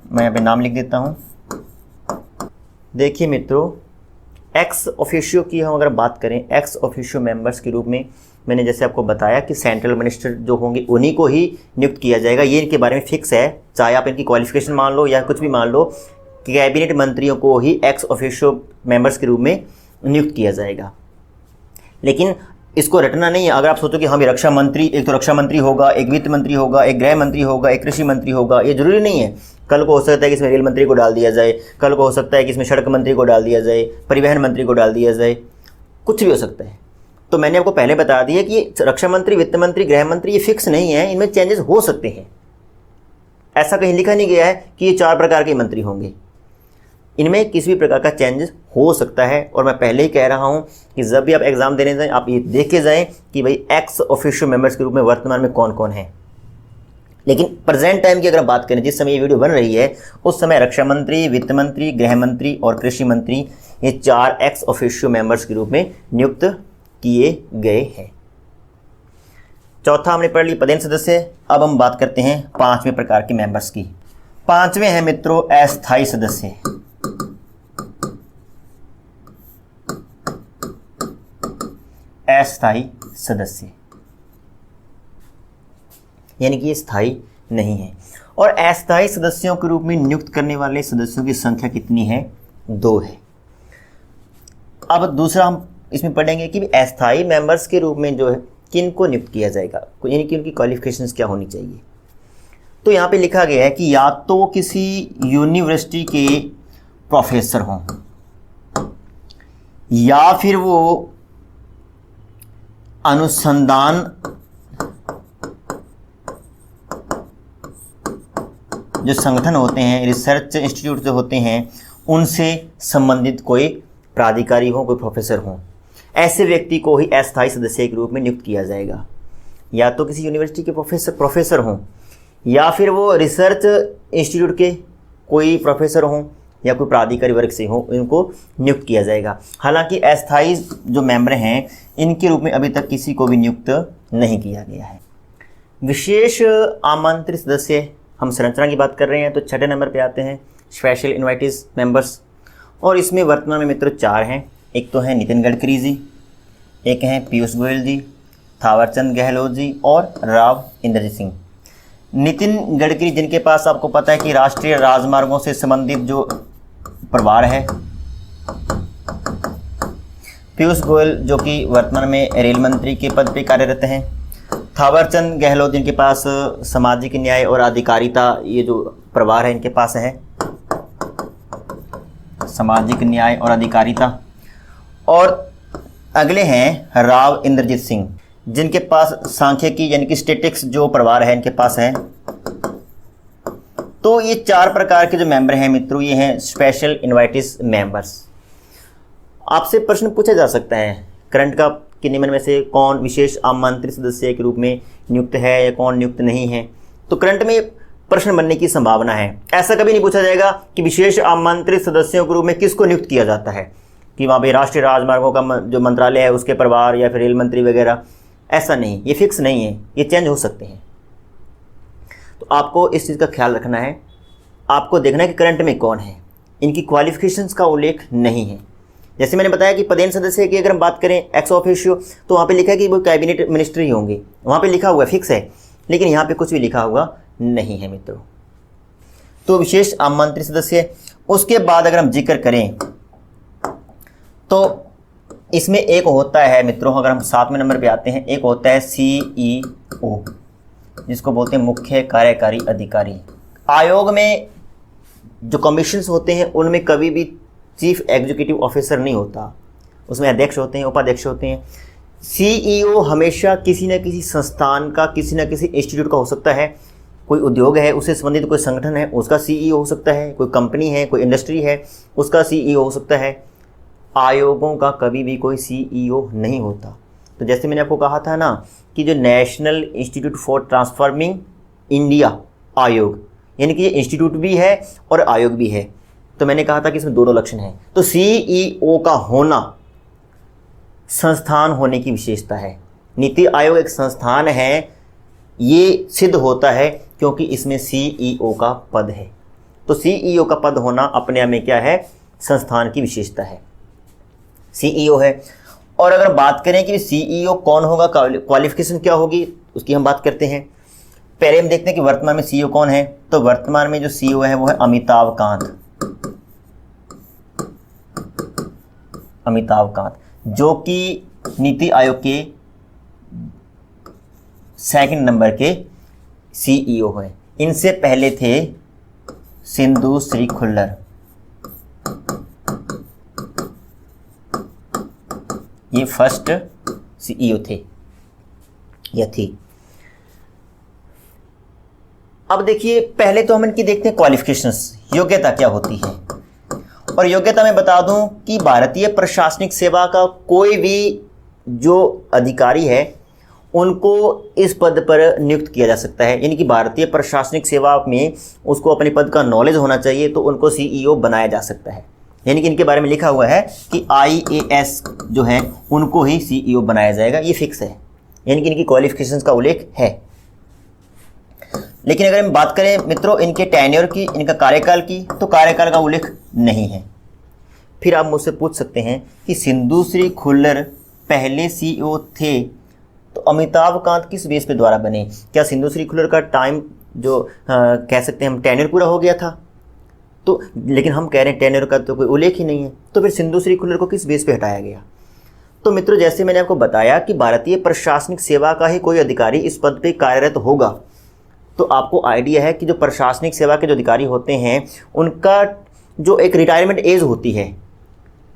मैं यहाँ पे नाम लिख देता हूँ। देखिए मित्रों, एक्स ऑफिशियो की हम अगर बात करें, एक्स ऑफिशियो मेंबर्स के रूप में मैंने जैसे आपको बताया कि सेंट्रल मिनिस्टर जो होंगे उन्हीं को ही नियुक्त किया जाएगा, ये इनके बारे में फिक्स है। चाहे आप इनकी क्वालिफिकेशन मान लो या कुछ भी मान लो, कि कैबिनेट मंत्रियों को ही एक्स ऑफिशियो मेंबर्स के रूप में नियुक्त किया जाएगा। लेकिन इसको रटना नहीं है। अगर आप सोचो कि हाँ, रक्षा मंत्री, एक तो रक्षा मंत्री होगा, एक वित्त मंत्री होगा, एक गृह मंत्री होगा, एक कृषि मंत्री होगा, ये जरूरी नहीं है। कल को हो सकता है कि इसमें रेल मंत्री को डाल दिया जाए, कल को हो सकता है कि इसमें सड़क मंत्री को डाल दिया जाए, परिवहन मंत्री को डाल दिया जाए, कुछ भी हो सकता है। तो मैंने आपको पहले बता दिया कि रक्षा मंत्री, वित्त मंत्री, गृह मंत्री ये फिक्स नहीं है, इनमें चेंजेस हो सकते हैं। ऐसा कहीं लिखा नहीं गया है कि ये 4 प्रकार के मंत्री होंगे, इनमें किसी भी प्रकार का चेंजेस हो सकता है। और मैं पहले ही कह रहा हूं कि जब भी आप एग्जाम देने जाएं, आप ये देख के जाएं कि भाई एक्स ऑफिशियो मेंबर्स के रूप में वर्तमान में कौन कौन है। लेकिन प्रेजेंट टाइम की अगर बात करें, जिस समय ये वीडियो बन रही है, उस समय रक्षा मंत्री, वित्त मंत्री, गृह मंत्री और कृषि मंत्री, ये 4 एक्स ऑफिशियो मेंबर्स के रूप में नियुक्त किए गए हैं। चौथा हमने पढ़ ली पदेन सदस्य। अब हम बात करते हैं 5वें प्रकार के मेंबर्स की। 5वें हैं मित्रों अस्थायी सदस्य। अस्थायी सदस्य यानी कि ये स्थायी नहीं है। और अस्थायी सदस्यों के रूप में नियुक्त करने वाले सदस्यों की संख्या कितनी है? 2 है। अब दूसरा हम इसमें पढ़ेंगे कि अस्थायी मेंबर्स के रूप में जो है किन को नियुक्त किया जाएगा, यानी कि उनकी क्वालिफिकेशंस क्या होनी चाहिए। तो यहाँ पे लिखा गया है कि या तो किसी यूनिवर्सिटी के प्रोफेसर हों, या फिर वो अनुसंधान जो संगठन होते हैं, रिसर्च इंस्टीट्यूट जो होते हैं, उनसे संबंधित कोई प्राधिकारी हो, कोई प्रोफेसर हो। ऐसे व्यक्ति को ही अस्थायी सदस्य के रूप में नियुक्त किया जाएगा। या तो किसी यूनिवर्सिटी के प्रोफेसर हों, या फिर वो रिसर्च इंस्टीट्यूट के कोई प्रोफेसर हों, या कोई प्राधिकारी वर्ग से हो, इनको नियुक्त किया जाएगा। हालांकि अस्थायी जो मेंबर हैं, इनके रूप में अभी तक किसी को भी नियुक्त नहीं किया गया है। विशेष आमंत्रित सदस्य, हम संरचना की बात कर रहे हैं, तो 6ठे नंबर पे आते हैं स्पेशल इनवाइटीज मेंबर्स। और इसमें वर्तमान में मित्रों 4 हैं। एक तो है नितिन गडकरी जी, एक हैं पीयूष गोयल जी, थावरचंद गहलोत जी और राव इंद्रजीत सिंह। नितिन गडकरी, जिनके पास आपको पता है कि राष्ट्रीय राजमार्गों से संबंधित जो प्रभार है। पीयूष गोयल जो कि वर्तमान में रेल मंत्री के पद पर कार्यरत हैं। थावरचंद गहलोत, जिनके पास सामाजिक न्याय और अधिकारिता ये जो प्रभार है इनके पास है, सामाजिक न्याय और अधिकारिता। और अगले हैं राव इंद्रजीत सिंह, जिनके पास सांख्यिकी यानी कि स्टैटिक्स जो प्रभार है इनके पास है। तो ये 4 प्रकार के जो मेंबर हैं मित्रों, ये हैं स्पेशल इनवाइटीज मेंबर्स। आपसे प्रश्न पूछा जा सकता है करंट का कि निम्न में से कौन विशेष आमंत्रित सदस्य के रूप में नियुक्त है या कौन नियुक्त नहीं है। तो करंट में प्रश्न बनने की संभावना है। ऐसा कभी नहीं पूछा जाएगा कि विशेष आमंत्रित सदस्यों के रूप में किसको नियुक्त किया जाता है, कि वहाँ पे राष्ट्रीय राजमार्गों का जो मंत्रालय है उसके प्रभार, या फिर रेल मंत्री वगैरह, ऐसा नहीं, ये फिक्स नहीं है, ये चेंज हो सकते हैं। तो आपको इस चीज़ का ख्याल रखना है। आपको देखना है कि करंट में कौन है, इनकी क्वालिफिकेशंस का उल्लेख नहीं है। जैसे मैंने बताया कि पदेन सदस्य की अगर हम बात करें एक्स ऑफिशियो, तो वहाँ पे लिखा है कि वो कैबिनेट मिनिस्टर ही होंगे, वहाँ पे लिखा हुआ है, फिक्स है, लेकिन यहाँ पे कुछ भी लिखा हुआ नहीं है मित्रों। तो विशेष आमंत्रित सदस्य। उसके बाद अगर हम जिक्र करें तो इसमें एक होता है मित्रों, अगर हम 7वें नंबर पे आते हैं, एक होता है CEO, जिसको बोलते हैं मुख्य कार्यकारी अधिकारी। आयोग में जो कमीशंस होते हैं उनमें कभी भी चीफ एग्जीक्यूटिव ऑफिसर नहीं होता, उसमें अध्यक्ष होते हैं, उपाध्यक्ष होते हैं। CEO हमेशा किसी न किसी संस्थान का, किसी न किसी इंस्टीट्यूट का हो सकता है। कोई उद्योग है, उससे संबंधित कोई संगठन है, उसका CEO हो सकता है। कोई कंपनी है, कोई इंडस्ट्री है, उसका CEO हो सकता है। आयोगों का कभी भी कोई CEO नहीं होता। तो जैसे मैंने आपको कहा था ना कि जो national institute for transforming India आयोग, यानी कि ये इंस्टीट्यूट भी है और आयोग भी है, तो मैंने कहा था कि इसमें दोनों लक्षण हैं। तो CEO का होना संस्थान होने की विशेषता है। नीति आयोग एक संस्थान है, ये सिद्ध होता है क्योंकि इसमें CEO का पद है। तो CEO का पद होना अपने आप में क्या है, संस्थान की विशेषता है, CEO है। और अगर बात करें कि CEO कौन होगा, क्वालिफिकेशन क्या होगी, उसकी हम बात करते हैं। पहले हम देखते हैं कि वर्तमान में CEO कौन है। तो वर्तमान में जो CEO है वो है अमिताभ कांत, जो कि नीति आयोग के 2nd नंबर के CEO हैं। इनसे पहले थे सिंधु श्री खुल्लर, ये फर्स्ट CEO थे या थी। अब देखिए, पहले तो हम इनकी देखते हैं क्वालिफिकेशंस, योग्यता क्या होती है। और योग्यता मैं बता दूं कि भारतीय प्रशासनिक सेवा का कोई भी जो अधिकारी है उनको इस पद पर नियुक्त किया जा सकता है। यानी कि भारतीय प्रशासनिक सेवा में उसको अपने पद का नॉलेज होना चाहिए, तो उनको CEO बनाया जा सकता है। यानी कि इनके बारे में लिखा हुआ है कि IAS जो है उनको ही CEO बनाया जाएगा, ये फिक्स है। यानी कि इनकी क्वालिफिकेशंस का उल्लेख है। लेकिन अगर हम बात करें मित्रों इनके टेन्योर की, इनका कार्यकाल की, तो कार्यकाल का उल्लेख नहीं है। फिर आप मुझसे पूछ सकते हैं कि सिंधु श्री खुल्लर पहले CEO थे, तो अमिताभ कांत किस बेस पे द्वारा बने? क्या सिंधु श्री खुल्लर का टाइम जो कह सकते हैं हम टेन्योर पूरा हो गया था? तो लेकिन हम कह रहे हैं टेन्योर का तो कोई उल्लेख ही नहीं है, तो फिर सिंधु श्री खुल्लर को किस बेस पे हटाया गया? तो मित्रों, जैसे मैंने आपको बताया कि भारतीय प्रशासनिक सेवा का ही कोई अधिकारी इस पद पे कार्यरत होगा, तो आपको आइडिया है कि जो प्रशासनिक सेवा के जो अधिकारी होते हैं उनका जो एक रिटायरमेंट एज होती है,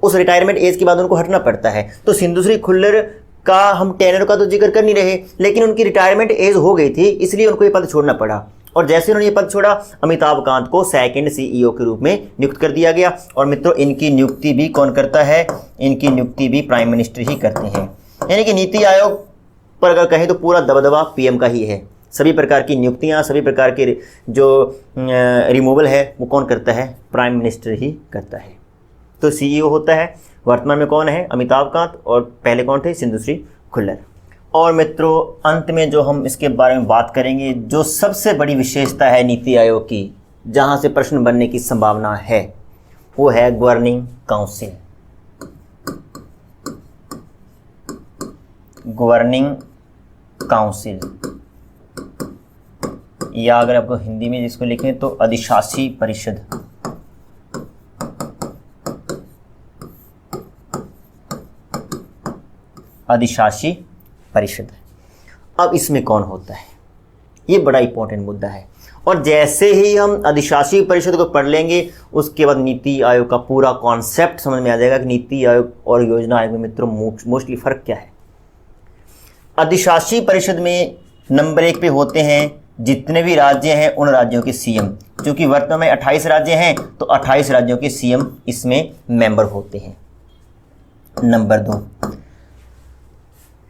उस रिटायरमेंट एज के बाद उनको हटना पड़ता है। तो सिंधु श्री खुल्लर का हम टेन्योर का तो जिक्र कर नहीं रहे, लेकिन उनकी रिटायरमेंट एज हो गई थी, इसलिए उनको ये पद छोड़ना पड़ा। और जैसे उन्होंने ये पद छोड़ा, अमिताभ कांत को 2nd CEO के रूप में नियुक्त कर दिया गया। और मित्रों, इनकी नियुक्ति भी कौन करता है? इनकी नियुक्ति भी प्राइम मिनिस्टर ही करते हैं। यानी कि नीति आयोग पर अगर कहें तो पूरा दबदबा PM का ही है। सभी प्रकार की नियुक्तियां, सभी प्रकार के जो रिमूवल है वो कौन करता है? प्राइम मिनिस्टर ही करता है। तो CEO होता है। वर्तमान में कौन है? अमिताभ कांत। और पहले कौन थे? सिंधु श्री खुल्लर। और मित्रों, अंत में जो हम इसके बारे में बात करेंगे, जो सबसे बड़ी विशेषता है नीति आयोग की, जहां से प्रश्न बनने की संभावना है, वो है गवर्निंग काउंसिल। गवर्निंग काउंसिल, या अगर आपको हिंदी में जिसको लिखें तो अधिशासी परिषद। अधिशासी परिषद। अब इसमें कौन होता है? ये बड़ा इंपॉर्टेंट मुद्दा है। और जैसे ही हम अधिशासी परिषद को पढ़ लेंगे, उसके बाद नीति आयोग का पूरा कॉन्सेप्ट समझ में आ जाएगा कि नीति आयोग और योजना आयोग में मित्रों मोस्टली फर्क क्या है। अधिशासी परिषद में नंबर 1 पे होते हैं जितने भी राज्य हैं उन राज्यों के CM। क्योंकि वर्तमान में 28 राज्य हैं, तो 28 राज्यों के CM इसमें मेंबर होते हैं। नंबर 2,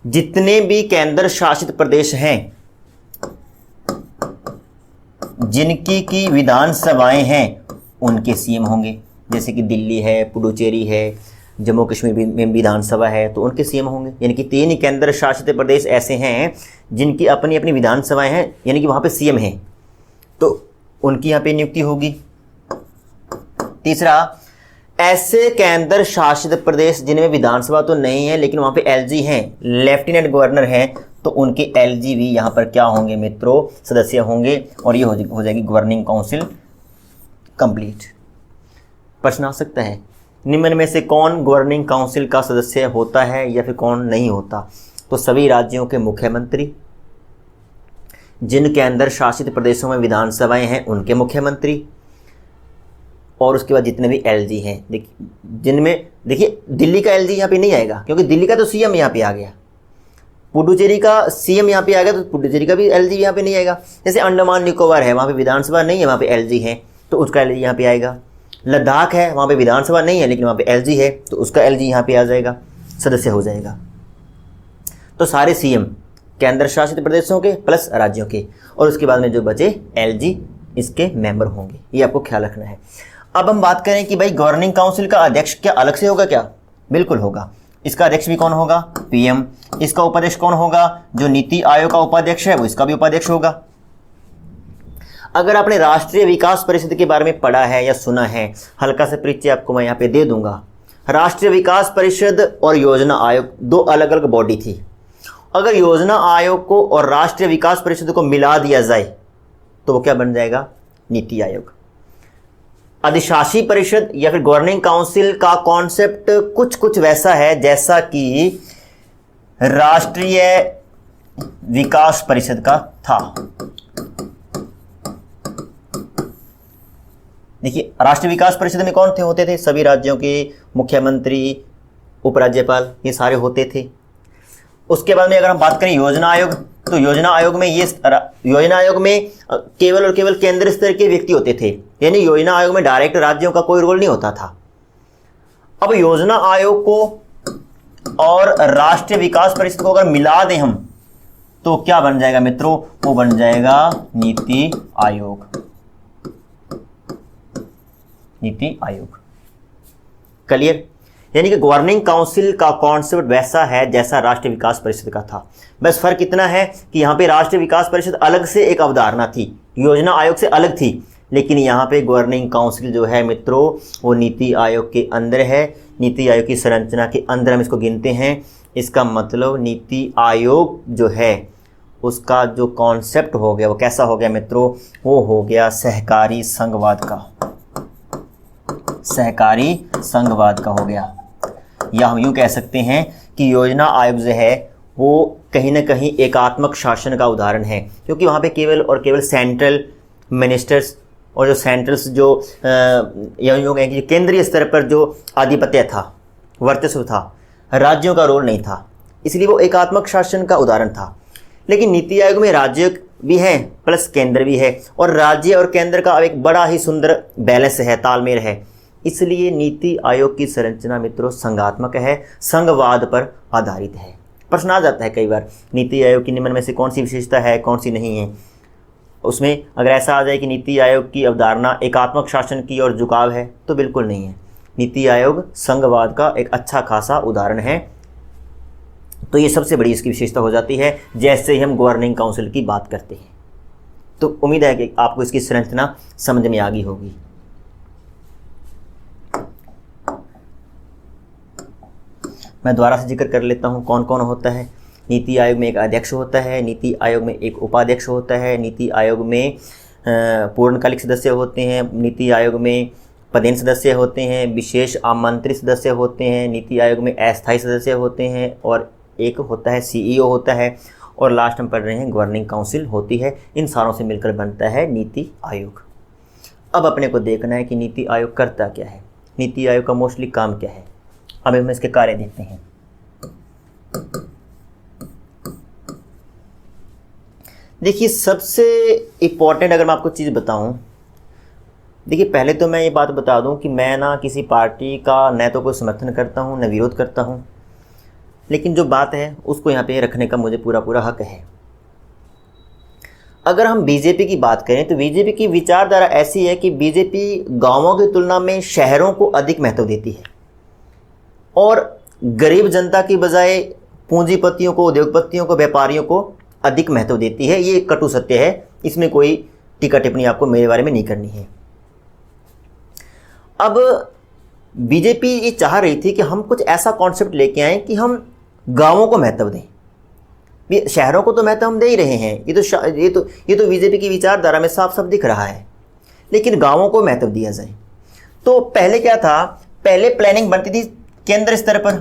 जितने भी केंद्र शासित प्रदेश हैं, जिनकी की विधानसभाएं हैं, उनके CM होंगे। जैसे कि दिल्ली है, पुडुचेरी है, जम्मू कश्मीर में विधानसभा है तो उनके सीएम होंगे, यानी कि 3 केंद्र शासित प्रदेश ऐसे हैं जिनकी अपनी अपनी विधानसभाएं हैं, यानी कि वहाँ पे सीएम हैं, तो उनकी यहाँ पे नियुक्ति होगी। तीसरा, ऐसे केंद्र शासित प्रदेश जिनमें विधानसभा तो नहीं है लेकिन वहाँ पे एलजी हैं, लेफ्टिनेंट गवर्नर हैं, तो उनके एलजी भी यहाँ पर क्या होंगे मित्रों, सदस्य होंगे, और ये हो जाएगी गवर्निंग काउंसिल कंप्लीट। प्रश्न आ सकता है, निम्न में से कौन गवर्निंग काउंसिल का सदस्य होता है या फिर कौन नहीं होता? तो सभी राज्यों के मुख्यमंत्री, जिन केंद्र शासित प्रदेशों में विधानसभाएं हैं उनके मुख्यमंत्री, और उसके बाद जितने भी एलजी हैं। देखिए जिनमें, देखिए दिल्ली का एलजी यहाँ पे नहीं आएगा क्योंकि दिल्ली का तो सीएम यहाँ पे आ गया, पुडुचेरी का सीएम यहाँ पे आ गया तो पुडुचेरी का भी एलजी यहाँ पे नहीं आएगा। जैसे अंडमान निकोबार है, वहाँ पे विधानसभा नहीं है, वहाँ पे एलजी है तो उसका एलजी यहाँ पे आएगा। लद्दाख है, वहाँ पे विधानसभा नहीं है लेकिन वहाँ पे एलजी है तो उसका एलजी यहाँ पे आ जाएगा, सदस्य हो जाएगा। तो सारे सीएम केंद्र शासित प्रदेशों के प्लस राज्यों के, और उसके बाद में जो बचे एलजी इसके मेंबर होंगे, ये आपको ख्याल रखना है। अब हम बात करें कि भाई गवर्निंग काउंसिल का अध्यक्ष क्या अलग से होगा क्या? बिल्कुल होगा। इसका अध्यक्ष भी कौन होगा? पीएम। इसका उपाध्यक्ष कौन होगा? जो नीति आयोग का उपाध्यक्ष है वो इसका भी उपाध्यक्ष होगा। अगर आपने राष्ट्रीय विकास परिषद के बारे में पढ़ा है या सुना है, हल्का सा परिचय आपको मैं यहाँ पे दे दूंगा। राष्ट्रीय विकास परिषद और योजना आयोग 2 अलग अलग बॉडी थी। अगर योजना आयोग को और राष्ट्रीय विकास परिषद को मिला दिया जाए तो वो क्या बन जाएगा? नीति आयोग। अधिशासी परिषद या फिर गवर्निंग काउंसिल का कॉन्सेप्ट कुछ कुछ वैसा है जैसा कि राष्ट्रीय विकास परिषद का था। देखिए राष्ट्रीय विकास परिषद में कौन थे होते थे? सभी राज्यों के मुख्यमंत्री, उपराज्यपाल, ये सारे होते थे। उसके बाद में अगर हम बात करें योजना आयोग, तो योजना आयोग में केवल और केवल केंद्र स्तर के व्यक्ति होते थे, यानी योजना आयोग में डायरेक्ट राज्यों का कोई रोल नहीं होता था। अब योजना आयोग को और राष्ट्रीय विकास परिषद को अगर मिला दें हम तो क्या बन जाएगा मित्रों? वो बन जाएगा नीति आयोग। नीति आयोग क्लियर? यानी कि गवर्निंग काउंसिल का कॉन्सेप्ट वैसा है जैसा राष्ट्रीय विकास परिषद का था। बस फर्क इतना है कि यहाँ पे राष्ट्रीय विकास परिषद अलग से एक अवधारणा थी, योजना आयोग से अलग थी, लेकिन यहाँ पे गवर्निंग काउंसिल जो है मित्रों वो नीति आयोग के अंदर है। नीति आयोग की संरचना के अंदर हम इसको गिनते हैं। इसका मतलब नीति आयोग जो है उसका जो कॉन्सेप्ट हो गया वो कैसा हो गया मित्रों? वो हो गया सहकारी संघवाद का, सहकारी संघवाद का हो गया। या हम यूँ कह सकते हैं कि योजना आयोग जो है वो कहीं ना कहीं एकात्मक शासन का उदाहरण है, क्योंकि वहाँ पे केवल और केवल सेंट्रल मिनिस्टर्स और जो सेंट्रल्स जो यूँ कहें कि केंद्रीय स्तर पर जो आधिपत्य था, वर्चस्व था, राज्यों का रोल नहीं था, इसलिए वो एकात्मक शासन का उदाहरण था। लेकिन नीति आयोग में राज्य भी हैं प्लस केंद्र भी है, और राज्य और केंद्र का एक बड़ा ही सुंदर बैलेंस है, तालमेल है। इसलिए नीति आयोग की संरचना मित्रों संघात्मक है, संघवाद पर आधारित है। प्रश्न आ जाता है कई बार, नीति आयोग की निम्न में से कौन सी विशेषता है, कौन सी नहीं है? उसमें अगर ऐसा आ जाए कि नीति आयोग की अवधारणा एकात्मक शासन की ओर झुकाव है, तो बिल्कुल नहीं है। नीति आयोग संघवाद का एक अच्छा खासा उदाहरण है। तो ये सबसे बड़ी इसकी विशेषता हो जाती है जैसे ही हम गवर्निंग काउंसिल की बात करते हैं। तो उम्मीद है कि आपको इसकी संरचना समझ में आ गई होगी। मैं दोबारा से जिक्र कर लेता हूँ कौन कौन होता है। नीति आयोग में एक अध्यक्ष होता है, नीति आयोग में एक उपाध्यक्ष होता है, नीति आयोग में पूर्णकालिक सदस्य होते हैं, नीति आयोग में पदेन सदस्य होते हैं, विशेष आमंत्रित सदस्य होते हैं, नीति आयोग में अस्थायी सदस्य होते हैं, और एक होता है सीईओ होता है, और लास्ट हम पढ़ रहे हैं गवर्निंग काउंसिल होती है। इन सारों से मिलकर बनता है नीति आयोग। अब अपने को देखना है कि नीति आयोग करता क्या है, नीति आयोग का मोस्टली काम क्या है। अब हम इसके कार्य देखते हैं। देखिए सबसे इम्पॉर्टेंट अगर मैं आपको चीज़ बताऊं, देखिए पहले तो मैं ये बात बता दूं कि मैं ना किसी पार्टी का न तो कोई समर्थन करता हूं न विरोध करता हूं, लेकिन जो बात है उसको यहाँ पे रखने का मुझे पूरा पूरा हक है। अगर हम बीजेपी की बात करें तो बीजेपी की विचारधारा ऐसी है कि बीजेपी गांवों की तुलना में शहरों को अधिक महत्व देती है। और गरीब जनता की बजाय पूंजीपतियों को, उद्योगपतियों को, व्यापारियों को अधिक महत्व देती है। ये कटु सत्य है, इसमें कोई टीका टिप्पणी आपको मेरे बारे में नहीं करनी है। अब बीजेपी ये चाह रही थी कि हम कुछ ऐसा कॉन्सेप्ट लेके आए कि हम गांवों को महत्व दें। शहरों को तो महत्व हम दे ही रहे हैं, ये तो बीजेपी की विचारधारा में साफ साफ दिख रहा है, लेकिन गांवों को महत्व दिया जाए। तो पहले क्या था, पहले प्लानिंग बनती थी केंद्र स्तर पर,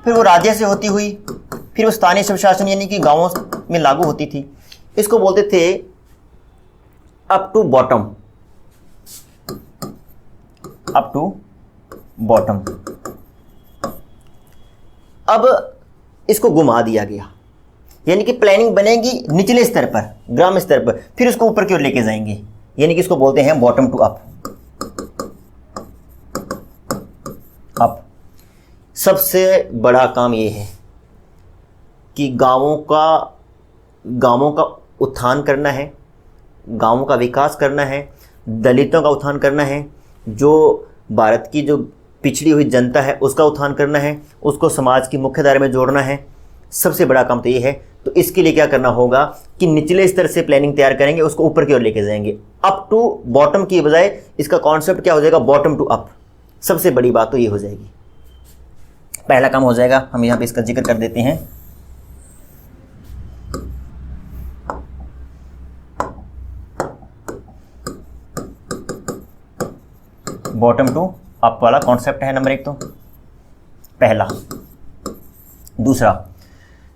फिर वो राज्य से होती हुई, फिर वो स्थानीय स्वशासन यानी कि गांवों में लागू होती थी। इसको बोलते थे up to bottom, up to bottom. अब इसको घुमा दिया गया, यानी कि प्लानिंग बनेगी निचले स्तर पर, ग्राम स्तर पर, फिर उसको ऊपर की ओर लेके जाएंगे, यानी कि इसको बोलते हैं बॉटम टू अप। अब सबसे बड़ा काम ये है कि गांवों का उत्थान करना है, गांवों का विकास करना है, दलितों का उत्थान करना है, जो भारत की जो पिछड़ी हुई जनता है उसका उत्थान करना है, उसको समाज की मुख्यधारा में जोड़ना है। सबसे बड़ा काम तो ये है। तो इसके लिए क्या करना होगा कि निचले स्तर से प्लानिंग तैयार करेंगे, उसको ऊपर की ओर लेके जाएंगे। अप टू बॉटम की बजाय इसका कॉन्सेप्ट क्या हो जाएगा, बॉटम टू अप। सबसे बड़ी बात तो ये हो जाएगी, पहला काम हो जाएगा। हम यहाँ पे इसका जिक्र कर देते हैं। बॉटम टू अप वाला कॉन्सेप्ट है नंबर 1 तो पहला। दूसरा,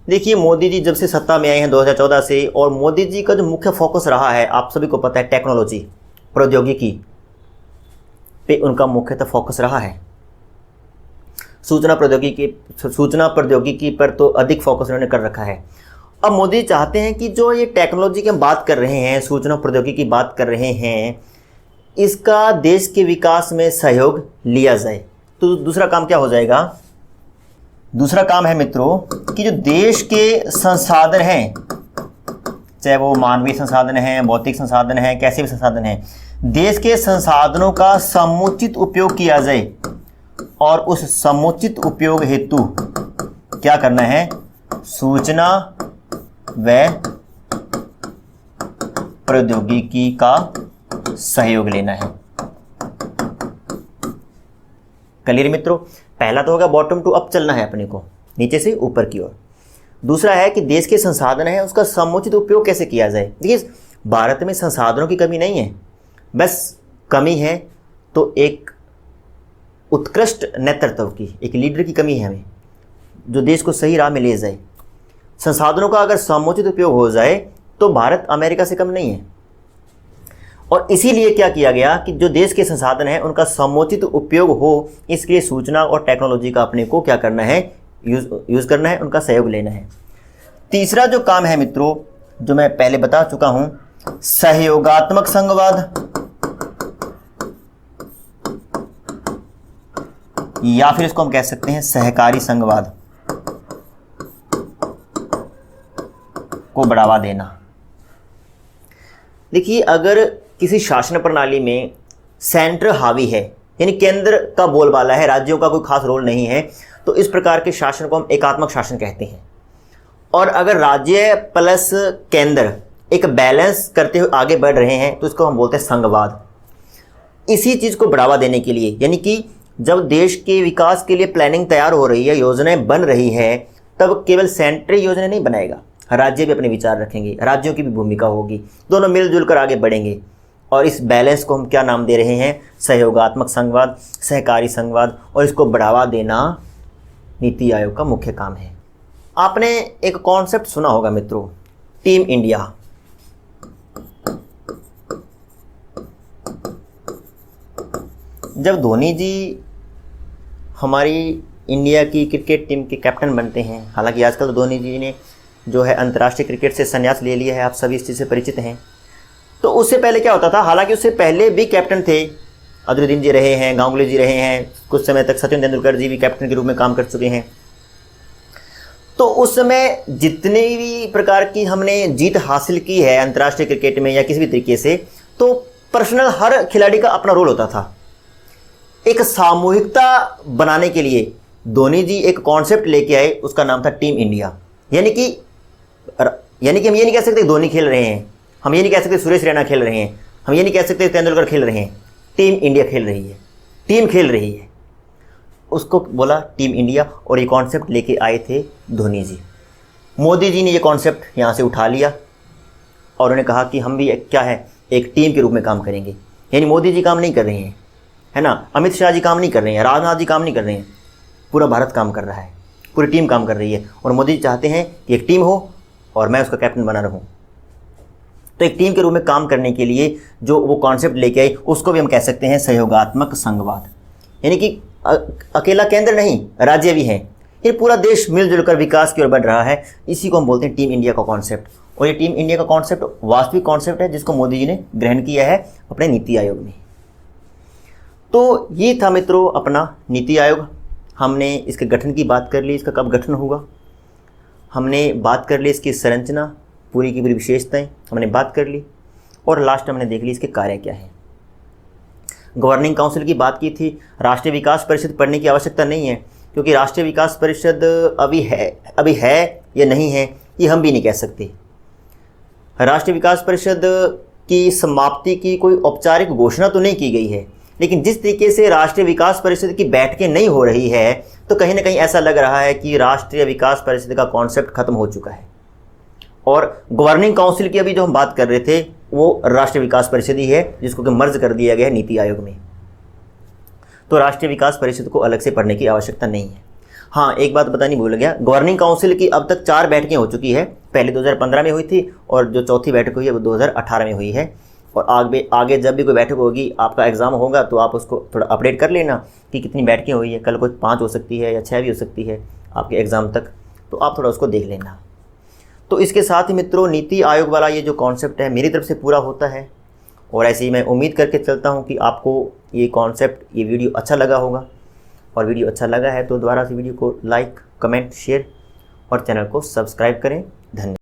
देखिए मोदी जी जब से सत्ता में आए हैं 2014 से, और मोदी जी का जो मुख्य फोकस रहा है आप सभी को पता है, टेक्नोलॉजी, प्रौद्योगिकी पे उनका मुख्यतः फोकस रहा है। सूचना प्रौद्योगिकी पर तो अधिक फोकस उन्होंने कर रखा है। अब मोदी चाहते हैं कि जो ये टेक्नोलॉजी की हम बात कर रहे हैं, सूचना प्रौद्योगिकी की बात कर रहे हैं, इसका देश के विकास में सहयोग लिया जाए। तो दूसरा काम क्या हो जाएगा, दूसरा काम है मित्रों कि जो देश के संसाधन हैं, चाहे वो मानवीय संसाधन हैं, भौतिक संसाधन हैं, कैसे भी संसाधन हैं, देश के संसाधनों का समुचित उपयोग किया जाए, और उस समुचित उपयोग हेतु क्या करना है, सूचना व प्रौद्योगिकी का सहयोग लेना है। क्लियर मित्रों, पहला तो होगा बॉटम टू अप चलना है अपने को, नीचे से ऊपर की ओर। दूसरा है कि देश के संसाधन है उसका समुचित उपयोग कैसे किया जाए। देखिए भारत में संसाधनों की कमी नहीं है, बस कमी है तो एक उत्कृष्ट नेतृत्व की, एक लीडर की कमी है हमें, जो देश को सही राह में ले जाए। संसाधनों का अगर समुचित उपयोग हो जाए तो भारत अमेरिका से कम नहीं है। और इसीलिए क्या किया गया कि जो देश के संसाधन हैं उनका समुचित उपयोग हो, इसके लिए सूचना और टेक्नोलॉजी का अपने को क्या करना है, यूज़ करना है, उनका सहयोग लेना है। तीसरा जो काम है मित्रों, जो मैं पहले बता चुका हूं, सहयोगात्मक संघवाद, या फिर इसको हम कह सकते हैं सहकारी संघवाद को बढ़ावा देना। देखिए अगर किसी शासन प्रणाली में सेंटर हावी है, यानी केंद्र का बोलबाला है, राज्यों का कोई खास रोल नहीं है, तो इस प्रकार के शासन को हम एकात्मक शासन कहते हैं। और अगर राज्य प्लस केंद्र एक बैलेंस करते हुए आगे बढ़ रहे हैं तो इसको हम बोलते हैं संघवाद। इसी चीज़ को बढ़ावा देने के लिए, यानी कि जब देश के विकास के लिए प्लानिंग तैयार हो रही है, योजनाएं बन रही है, तब केवल सेंटर योजना नहीं बनाएगा, राज्य भी अपने विचार रखेंगे, राज्यों की भी भूमिका होगी, दोनों मिलजुल कर आगे बढ़ेंगे। और इस बैलेंस को हम क्या नाम दे रहे हैं, सहयोगात्मक संघवाद, सहकारी संघवाद, और इसको बढ़ावा देना नीति आयोग का मुख्य काम है। आपने एक कॉन्सेप्ट सुना होगा मित्रों, टीम इंडिया। जब धोनी जी हमारी इंडिया की क्रिकेट टीम के कैप्टन बनते हैं, हालांकि आजकल तो धोनी जी ने जो है अंतर्राष्ट्रीय क्रिकेट से संन्यास ले लिया है, आप सभी इस चीज़ से परिचित हैं। तो उससे पहले क्या होता था, हालांकि उससे पहले भी कैप्टन थे, अजरुद्दीन जी रहे हैं, गांगुली जी रहे हैं, कुछ समय तक सचिन तेंदुलकर जी भी कैप्टन के रूप में काम कर चुके हैं। तो उस समय जितने भी प्रकार की हमने जीत हासिल की है अंतर्राष्ट्रीय क्रिकेट में या किसी भी तरीके से, तो पर्सनल हर खिलाड़ी का अपना रोल होता था। एक सामूहिकता बनाने के लिए धोनी जी एक कॉन्सेप्ट लेके आए, उसका नाम था टीम इंडिया। यानी कि हम ये नहीं कह सकते धोनी खेल रहे हैं, हम ये नहीं कह सकते सुरेश रैना खेल रहे हैं, हम ये नहीं कह सकते तेंदुलकर खेल रहे हैं। टीम इंडिया खेल रही है, टीम खेल रही है, उसको बोला टीम इंडिया। और ये कॉन्सेप्ट लेके आए थे धोनी जी। मोदी जी ने ये कॉन्सेप्ट यहाँ से उठा लिया और उन्होंने कहा कि हम भी क्या है, एक टीम के रूप में काम करेंगे। यानी मोदी जी काम नहीं कर रहे हैं, है ना, अमित शाह जी काम नहीं कर रहे हैं, राजनाथ जी काम नहीं कर रहे हैं, पूरा भारत काम कर रहा है, पूरी टीम काम कर रही है। और मोदी जी चाहते हैं कि एक टीम हो और मैं उसका कैप्टन बना रहूं। तो एक टीम के रूप में काम करने के लिए जो वो कॉन्सेप्ट लेके आए, उसको भी हम कह सकते हैं सहयोगात्मक संघवाद। यानी कि अकेला केंद्र नहीं, राज्य भी हैं, ये पूरा देश मिलजुल कर विकास की ओर बढ़ रहा है। इसी को हम बोलते हैं टीम इंडिया का कॉन्सेप्ट। और ये टीम इंडिया का कॉन्सेप्ट वास्तविक कॉन्सेप्ट है जिसको मोदी जी ने ग्रहण किया है अपने नीति आयोग में। तो ये था मित्रों अपना नीति आयोग। हमने इसके गठन की बात कर ली, इसका कब गठन हुआ, हमने बात कर ली इसकी संरचना, पूरी की पूरी विशेषताएं हमने बात कर ली, और लास्ट हमने देख ली इसके कार्य क्या है। गवर्निंग काउंसिल की बात की थी। राष्ट्रीय विकास परिषद पढ़ने की आवश्यकता नहीं है, क्योंकि राष्ट्रीय विकास परिषद अभी है या नहीं है ये हम भी नहीं कह सकते। राष्ट्रीय विकास परिषद की समाप्ति की कोई औपचारिक घोषणा तो नहीं की गई है, लेकिन जिस तरीके से राष्ट्रीय विकास परिषद की बैठकें नहीं हो रही है, तो कहीं ना कहीं ऐसा लग रहा है कि राष्ट्रीय विकास परिषद का कॉन्सेप्ट खत्म हो चुका है। और गवर्निंग काउंसिल की अभी जो हम बात कर रहे थे वो राष्ट्रीय विकास परिषद ही है, जिसको कि मर्ज कर दिया गया है नीति आयोग में। तो राष्ट्रीय विकास परिषद को अलग से पढ़ने की आवश्यकता नहीं है। हाँ, एक बात बतानी भूल गया, गवर्निंग काउंसिल की अब तक 4 बैठकें हो चुकी है। पहले 2015 में हुई थी और जो चौथी बैठक हुई है वो 2018 में हुई है। और आगे जब भी कोई बैठक होगी, आपका एग्ज़ाम होगा तो आप उसको थोड़ा अपडेट कर लेना कि कितनी बैठकें हुई है। कल को 5 हो सकती है या 6 भी हो सकती है आपके एग्ज़ाम तक, तो आप थोड़ा उसको देख लेना। तो इसके साथ ही मित्रों नीति आयोग वाला ये जो कॉन्सेप्ट है मेरी तरफ से पूरा होता है। और ऐसे ही मैं उम्मीद करके चलता हूँ कि आपको ये कॉन्सेप्ट, ये वीडियो अच्छा लगा होगा। और वीडियो अच्छा लगा है तो दोबारा से वीडियो को लाइक, कमेंट, शेयर और चैनल को सब्सक्राइब करें। धन्यवाद।